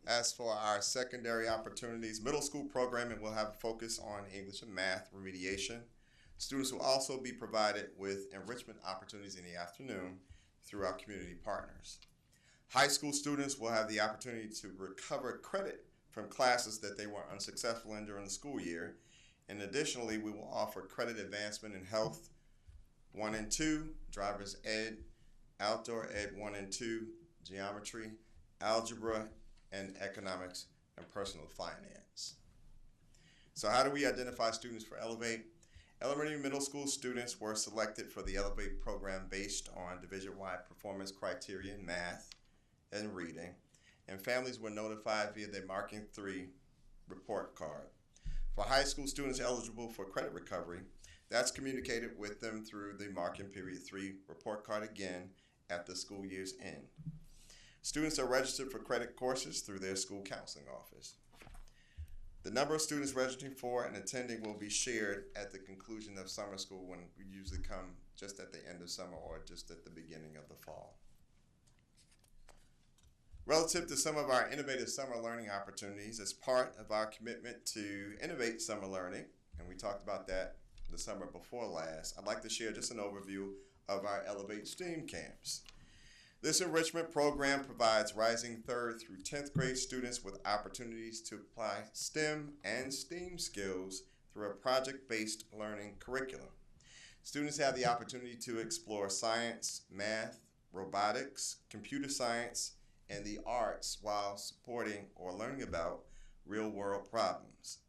As for our secondary opportunities, middle school programming will have a focus on English and math remediation. Students will also be provided with enrichment opportunities in the afternoon through our community partners. High school students will have the opportunity to recover credit from classes that they were unsuccessful in during the school year. And additionally, we will offer credit advancement in Health 1 and 2, Driver's Ed, Outdoor Ed 1 and 2, Geometry, Algebra, and Economics and Personal Finance. So how do we identify students for Elevate? Elementary and middle school students were selected for the Elevate program based on division-wide performance criteria in math and reading, and families were notified via their Marking 3 report card. For high school students eligible for credit recovery, that's communicated with them through the Marking Period 3 report card again at the school year's end. Students are registered for credit courses through their school counseling office. The number of students registering for and attending will be shared at the conclusion of summer school, when we usually come just at the end of summer or just at the beginning of the fall. Relative to some of our innovative summer learning opportunities, as part of our commitment to innovate summer learning, and we talked about that the summer before last, I'd like to share just an overview of our Elevate STEAM camps. This enrichment program provides rising 3rd through 10th grade students with opportunities to apply STEM and STEAM skills through a project-based learning curriculum. Students have the opportunity to explore science, math, robotics, computer science, and the arts while supporting or learning about real-world problems.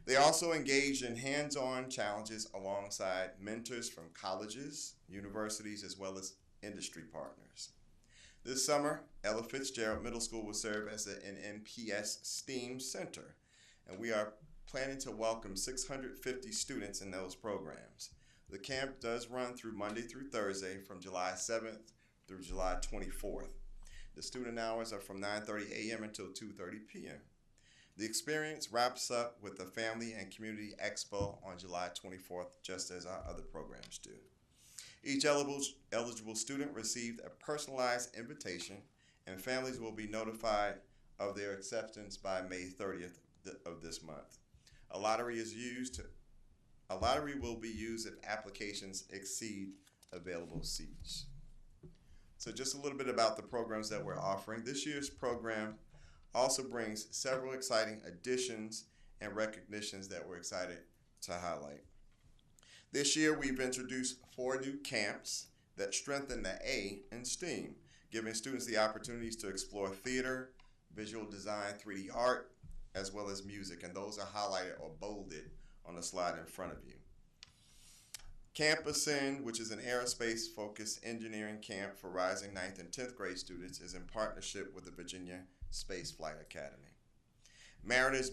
They also engage in hands-on challenges alongside mentors from colleges, universities, as well as industry partners. This summer, Ella Fitzgerald Middle School will serve as an NNPS STEAM Center, and we are planning to welcome 650 students in those programs. The camp does run through Monday through Thursday from July 7th through July 24th. The student hours are from 9:30 a.m. until 2:30 p.m. The experience wraps up with the Family and Community Expo on July 24th, just as our other programs do. Each eligible student received a personalized invitation, and families will be notified of their acceptance by May 30th of this month. A lottery will be used if applications exceed available seats. So just a little bit about the programs that we're offering. This year's program also brings several exciting additions and recognitions that we're excited to highlight. This year, we've introduced 4 new camps that strengthen the A in STEAM, giving students the opportunities to explore theater, visual design, 3D art, as well as music, and those are highlighted or bolded on the slide in front of you. Camp Ascend, which is an aerospace-focused engineering camp for rising 9th and 10th grade students, is in partnership with the Virginia Space Flight Academy. Mariners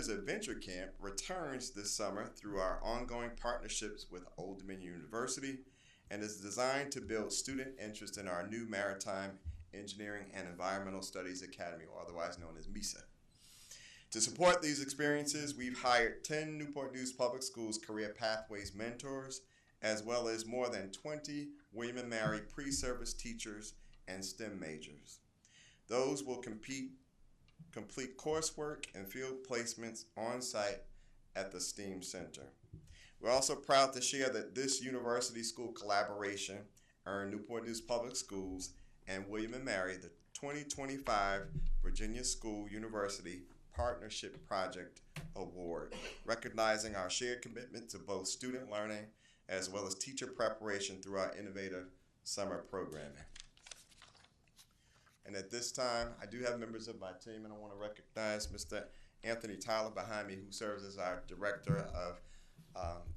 Adventure Camp returns this summer through our ongoing partnerships with Old Dominion University and is designed to build student interest in our new Maritime Engineering and Environmental Studies Academy, or otherwise known as MESA. To support these experiences, we've hired 10 Newport News Public Schools Career Pathways mentors, as well as more than 20 William & Mary pre-service teachers and STEM majors. Those will complete coursework and field placements on site at the STEAM Center. We're also proud to share that this university school collaboration earned Newport News Public Schools and William & Mary the 2025 Virginia School University Partnership Project Award, recognizing our shared commitment to both student learning as well as teacher preparation through our innovative summer programming. And at this time, I do have members of my team, and I want to recognize Mr. Anthony Tyler behind me, who serves as our Director of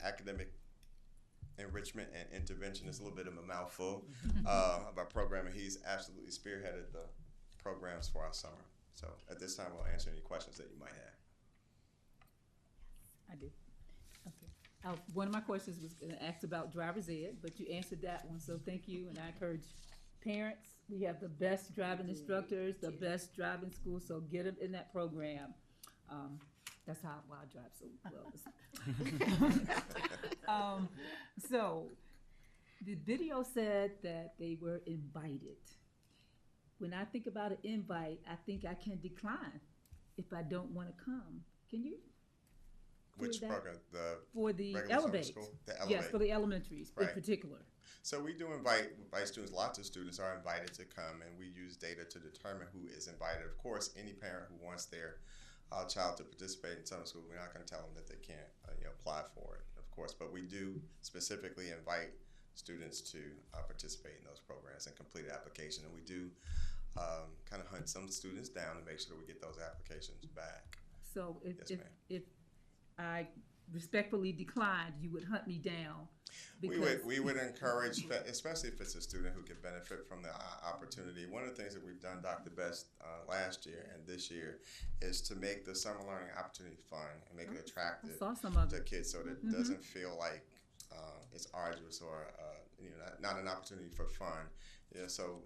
Academic Enrichment and Intervention. It's a little bit of a mouthful of our programming. He's absolutely spearheaded the programs for our summer. So at this time, we'll answer any questions that you might have. I do. Okay. One of my questions was going to ask about driver's ed, but you answered that one, so thank you. And I encourage parents, we have the best driving instructors, the best driving schools, so get them in that program. That's why I drive so well. So the video said that they were invited. When I think about an invite, I think I can decline if I don't want to come. Can you? Which program? For the regular Elevate. school? The Elevate. Yes, for the elementaries in Right. particular. So we do invite students. Lots of students are invited to come, and we use data to determine who is invited. Of course, any parent who wants their child to participate in summer school, we're not going to tell them that they can't apply for it, of course. But we do specifically invite students to participate in those programs and complete an application. And we do kind of hunt some students down to make sure that we get those applications back. So Yes, ma'am. if I respectfully declined, you would hunt me down. We would encourage, especially if it's a student who could benefit from the opportunity. One of the things that we've done, Dr. Best, last year and this year is to make the summer learning opportunity fun and make it attractive to kids, so that it doesn't feel like it's arduous or not an opportunity for fun. Yeah, so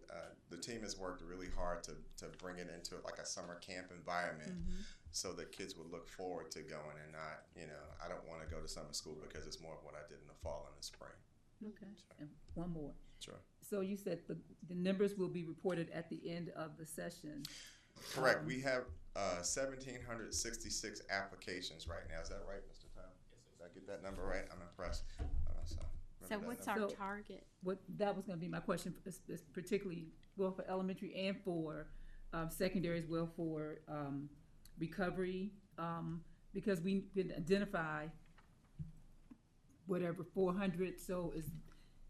the team has worked really hard to bring it into like a summer camp environment, so that kids would look forward to going and not, I don't want to go to summer school because it's more of what I did in the fall and the spring. Okay. And one more. Sure. So you said the numbers will be reported at the end of the session. Correct. We have 1,766 applications right now. Is that right, Mr. Tom? Yes, sir. Did I get that number right? I'm impressed. So what's our target? That was going to be my question, particularly well for elementary and for secondary as well for recovery, because we can identify whatever 400. So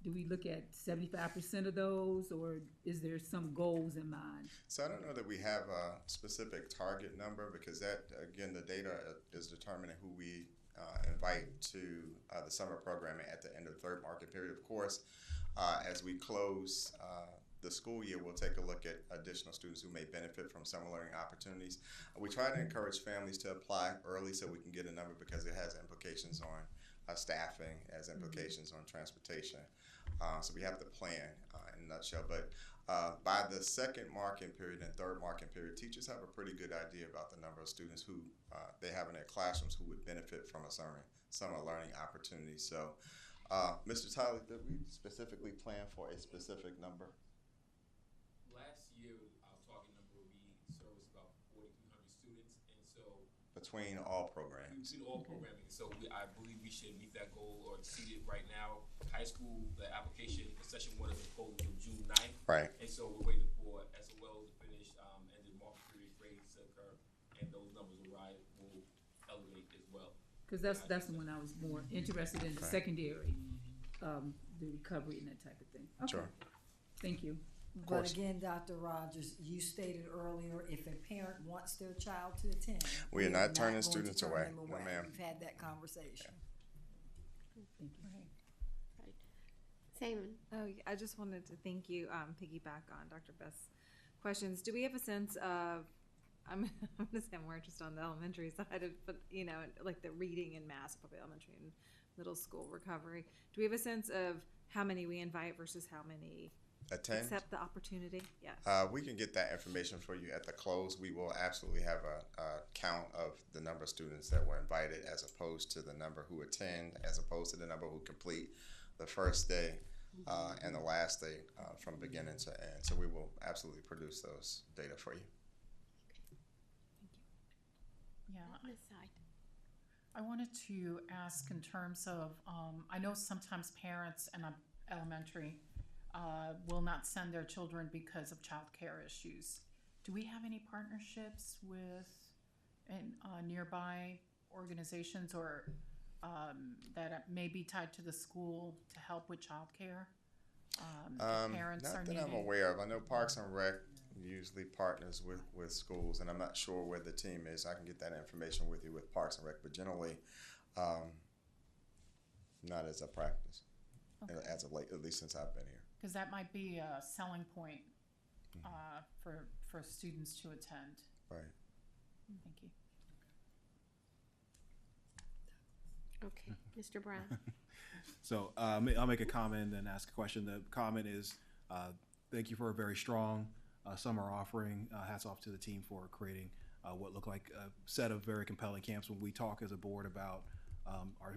do we look at 75% of those, or is there some goals in mind? So I don't know that we have a specific target number, because that, again, the data is determining who we invite to the summer programming at the end of the third market period. Of course, as we close the school year, we'll take a look at additional students who may benefit from summer learning opportunities. We try to encourage families to apply early so we can get a number, because it has implications on staffing, has implications on transportation. So we have to plan in a nutshell. But by the second marking period and third marking period, teachers have a pretty good idea about the number of students who they have in their classrooms who would benefit from a summer learning opportunity. So, Mr. Tyler, did we specifically plan for a specific number? Last year, our target number we serviced about 4,300 students, and so between all programs. Between all programming, so I believe we should meet that goal or exceed it right now. High school, the application for session 1 is proposed for June 9th. Right. And so we're waiting for SOL to finish and the mark period grades to occur, and those numbers will elevate as well. Because that's the one I was more interested in, the secondary, the recovery and that type of thing. Okay. Sure. Thank you. But again, Dr. Rogers, you stated earlier, if a parent wants their child to attend, we are not turning going to students turn away. them No, ma'am. We've had that conversation. Thank you. Right. Simon. Oh, yeah, I just wanted to thank you, piggyback on Dr. Best's questions. Do we have a sense of, I'm going to say I'm more interested on the elementary side of, but like the reading and math, probably elementary and middle school recovery. Do we have a sense of how many we invite versus how many attend. accept the opportunity? Yes. We can get that information for you at the close. We will absolutely have a count of the number of students that were invited as opposed to the number who attend, as opposed to the number who complete the first day and the last day from beginning to end. So we will absolutely produce those data for you. Yeah. I wanted to ask in terms of, I know sometimes parents in elementary will not send their children because of childcare issues. Do we have any partnerships with nearby organizations or that may be tied to the school to help with childcare? Parents not are that needing. I'm aware of. I know Parks and Rec usually partners with schools, and I'm not sure where the team is. I can get that information with you with Parks and Rec, but generally not as a practice as of late, at least since I've been here. Because that might be a selling point for students to attend. Right. Thank you. Okay, Mr. Brown. So I'll make a comment and ask a question. The comment is, thank you for a very strong summer offering. Hats off to the team for creating what looked like a set of very compelling camps. When we talk as a board about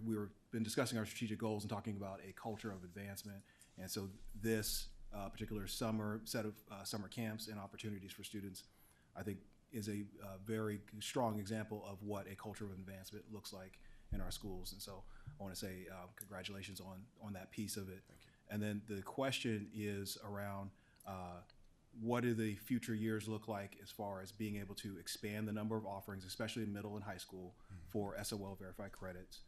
we've been discussing our strategic goals and talking about a culture of advancement. And so this particular set of summer camps and opportunities for students, I think, is a very strong example of what a culture of advancement looks like in our schools. And so I want to say congratulations on that piece of it. Thank you. And then the question is around what do the future years look like as far as being able to expand the number of offerings, especially in middle and high school, for SOL verified credits,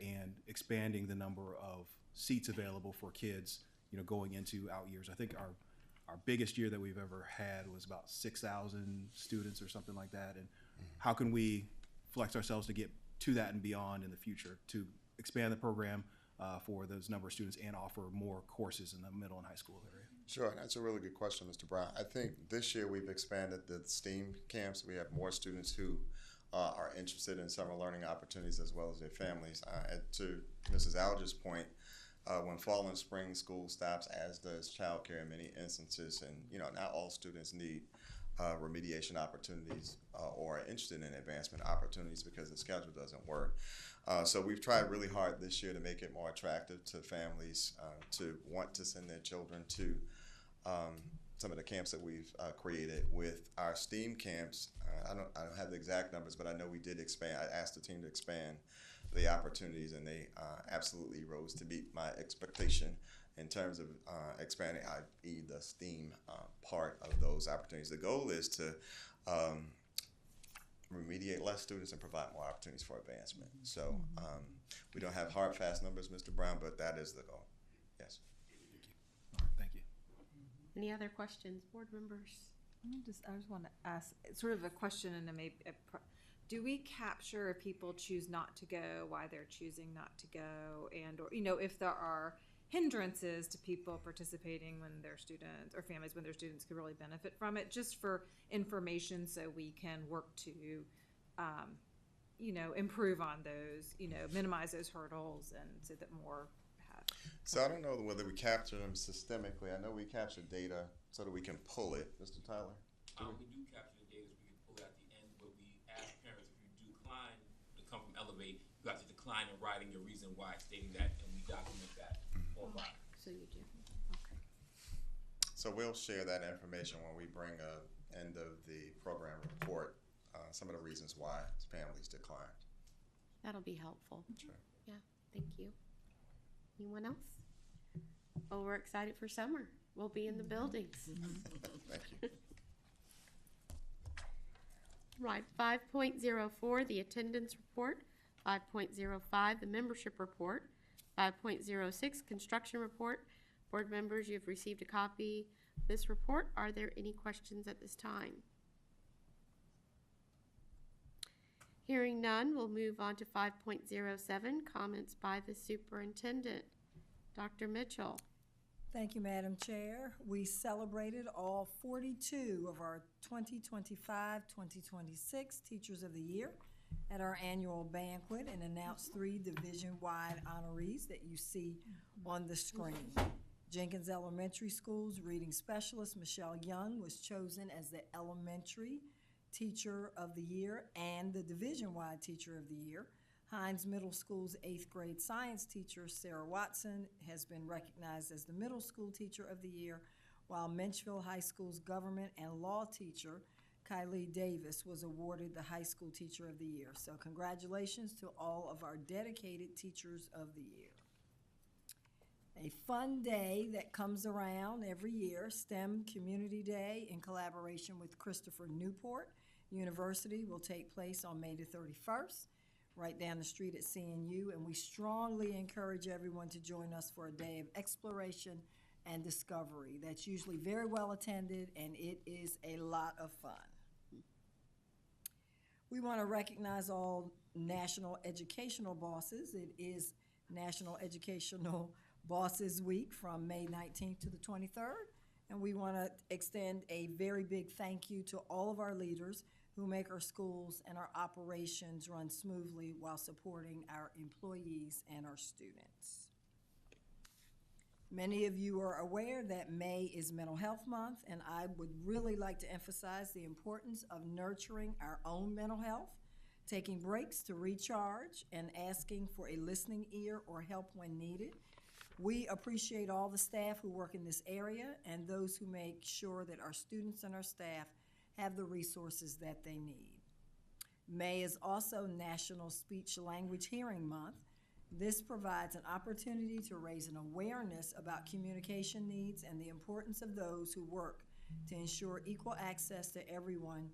and expanding the number of seats available for kids, going into out years. I think our biggest year that we've ever had was about 6,000 students or something like that. And how can we flex ourselves to get to that and beyond in the future to expand the program for those number of students and offer more courses in the middle and high school area? Sure, that's a really good question, Mr. Brown. I think this year we've expanded the STEAM camps. We have more students who are interested in summer learning opportunities as well as their families. To Mrs. Alger's point, when fall and spring school stops, as does childcare in many instances, and not all students need remediation opportunities or are interested in advancement opportunities because the schedule doesn't work. So we've tried really hard this year to make it more attractive to families to want to send their children to some of the camps that we've created with our STEAM camps. I don't have the exact numbers, but I know we did expand. I asked the team to expand the opportunities, and they absolutely rose to meet my expectation in terms of expanding, i.e. the STEAM part of those opportunities. The goal is to remediate less students and provide more opportunities for advancement. So we don't have hard, fast numbers, Mr. Brown, but that is the goal. Yes. All right, thank you. Any other questions, board members? I just want to ask sort of a question and do we capture if people choose not to go, why they're choosing not to go, and or if there are hindrances to people participating when their students or families when their students could really benefit from it, just for information so we can work to improve on those, minimize those hurdles and so that more have. So I don't know whether we capture them systemically. I know we capture data so that we can pull it. Mr. Tyler? We do capture the data so we can pull it at the end, but we ask parents, if you decline to come from Elevate, you have to decline in writing your reason why, stating that, and we document that on file. So you do. Okay. So we'll share that information when we bring end of the program report, some of the reasons why families declined. That'll be helpful. Sure. Yeah, thank you. Anyone else? Oh, we're excited for summer. We'll be in the buildings. Thank you. Right, 5.04, the attendance report. 5.05, the membership report. 5.06, construction report. Board members, you've received a copy of this report. Are there any questions at this time? Hearing none, we'll move on to 5.07, comments by the superintendent. Dr. Mitchell. Thank you, Madam Chair. We celebrated all 42 of our 2025-2026 Teachers of the Year at our annual banquet and announced 3 division-wide honorees that you see on the screen. Jenkins Elementary School's reading specialist, Michelle Young, was chosen as the Elementary Teacher of the Year and the Division-wide Teacher of the Year. Hines Middle School's 8th grade science teacher, Sarah Watson, has been recognized as the Middle School Teacher of the Year, while Menchville High School's government and law teacher, Kylie Davis, was awarded the High School Teacher of the Year. So congratulations to all of our dedicated Teachers of the Year. A fun day that comes around every year, STEM Community Day, in collaboration with Christopher Newport University, will take place on May the 31st, right down the street at CNU, and we strongly encourage everyone to join us for a day of exploration and discovery. That's usually very well attended, and it is a lot of fun. We want to recognize all National Educational Bosses. It is National Educational Bosses Week from May 19th to the 23rd, and we want to extend a very big thank you to all of our leaders who make our schools and our operations run smoothly while supporting our employees and our students. Many of you are aware that May is Mental Health Month, and I would really like to emphasize the importance of nurturing our own mental health, taking breaks to recharge, and asking for a listening ear or help when needed. We appreciate all the staff who work in this area and those who make sure that our students and our staff have the resources that they need. May is also National Speech Language Hearing Month. This provides an opportunity to raise an awareness about communication needs and the importance of those who work to ensure equal access to everyone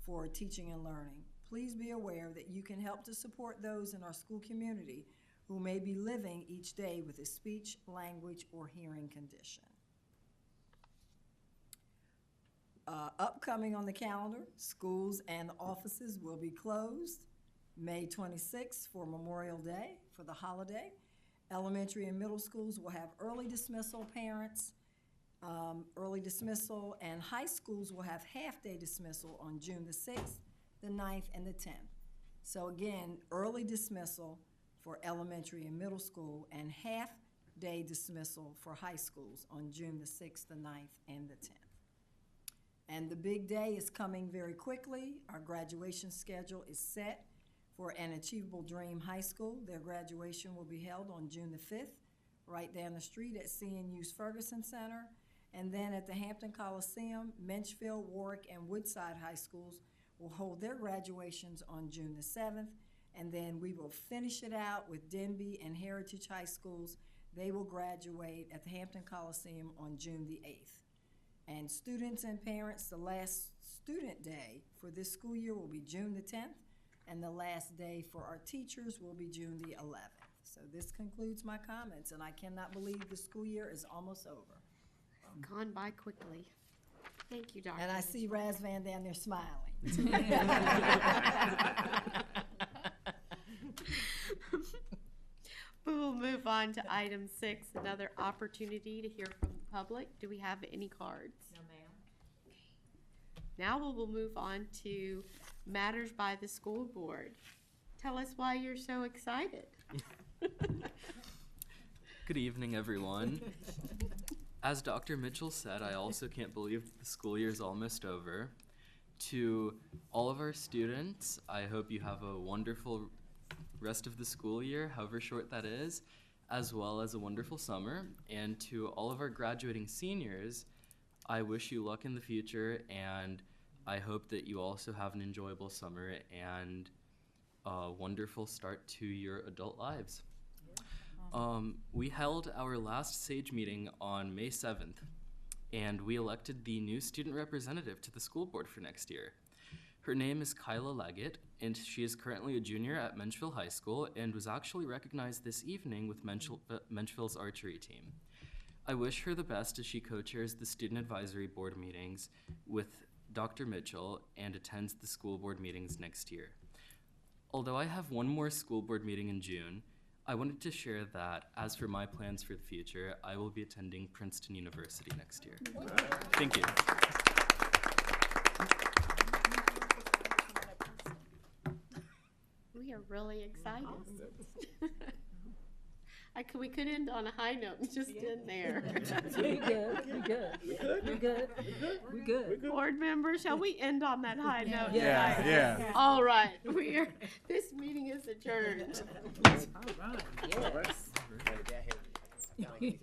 for teaching and learning. Please be aware that you can help to support those in our school community who may be living each day with a speech, language, or hearing condition. Upcoming on the calendar, schools and offices will be closed May 26th for Memorial Day, for the holiday. Elementary and middle schools will have early dismissal, parents, early dismissal, and high schools will have half-day dismissal on June the 6th, the 9th, and the 10th. So again, early dismissal for elementary and middle school and half-day dismissal for high schools on June the 6th, the 9th, and the 10th. And the big day is coming very quickly. Our graduation schedule is set for An Achievable Dream High School. Their graduation will be held on June the 5th, right down the street at CNU's Ferguson Center. And then at the Hampton Coliseum, Menchville, Warwick, and Woodside High Schools will hold their graduations on June the 7th. And then we will finish it out with Denby and Heritage High Schools. They will graduate at the Hampton Coliseum on June the 8th. And students and parents, the last student day for this school year will be June the 10th, and the last day for our teachers will be June the 11th. So this concludes my comments, and I cannot believe the school year is almost over. Gone by quickly. Thank you, Dr. And I see Raz Van down there smiling. We will move on to item 6, another opportunity to hear from the public. Do we have any cards? No, ma'am. Now we will move on to matters by the school board. Tell us why you're so excited. Good evening, everyone. As Dr. Mitchell said, I also can't believe the school year is almost over. To all of our students, I hope you have a wonderful rest of the school year, however short that is, as well as a wonderful summer. And to all of our graduating seniors, I wish you luck in the future, and I hope that you also have an enjoyable summer and a wonderful start to your adult lives. We held our last SAGE meeting on May 7th, and we elected the new student representative to the school board for next year. Her name is Kyla Leggett, and she is currently a junior at Menchville High School and was actually recognized this evening with Menchville's archery team. I wish her the best as she co-chairs the student advisory board meetings with Dr. Mitchell and attends the school board meetings next year. Although I have one more school board meeting in June, I wanted to share that as for my plans for the future, I will be attending Princeton University next year. Thank you. We are really excited. We could end on a high note and just end there. We good. We good. Board members, shall we end on that high note? Yeah. All right, this meeting is adjourned. All right, yes. Right.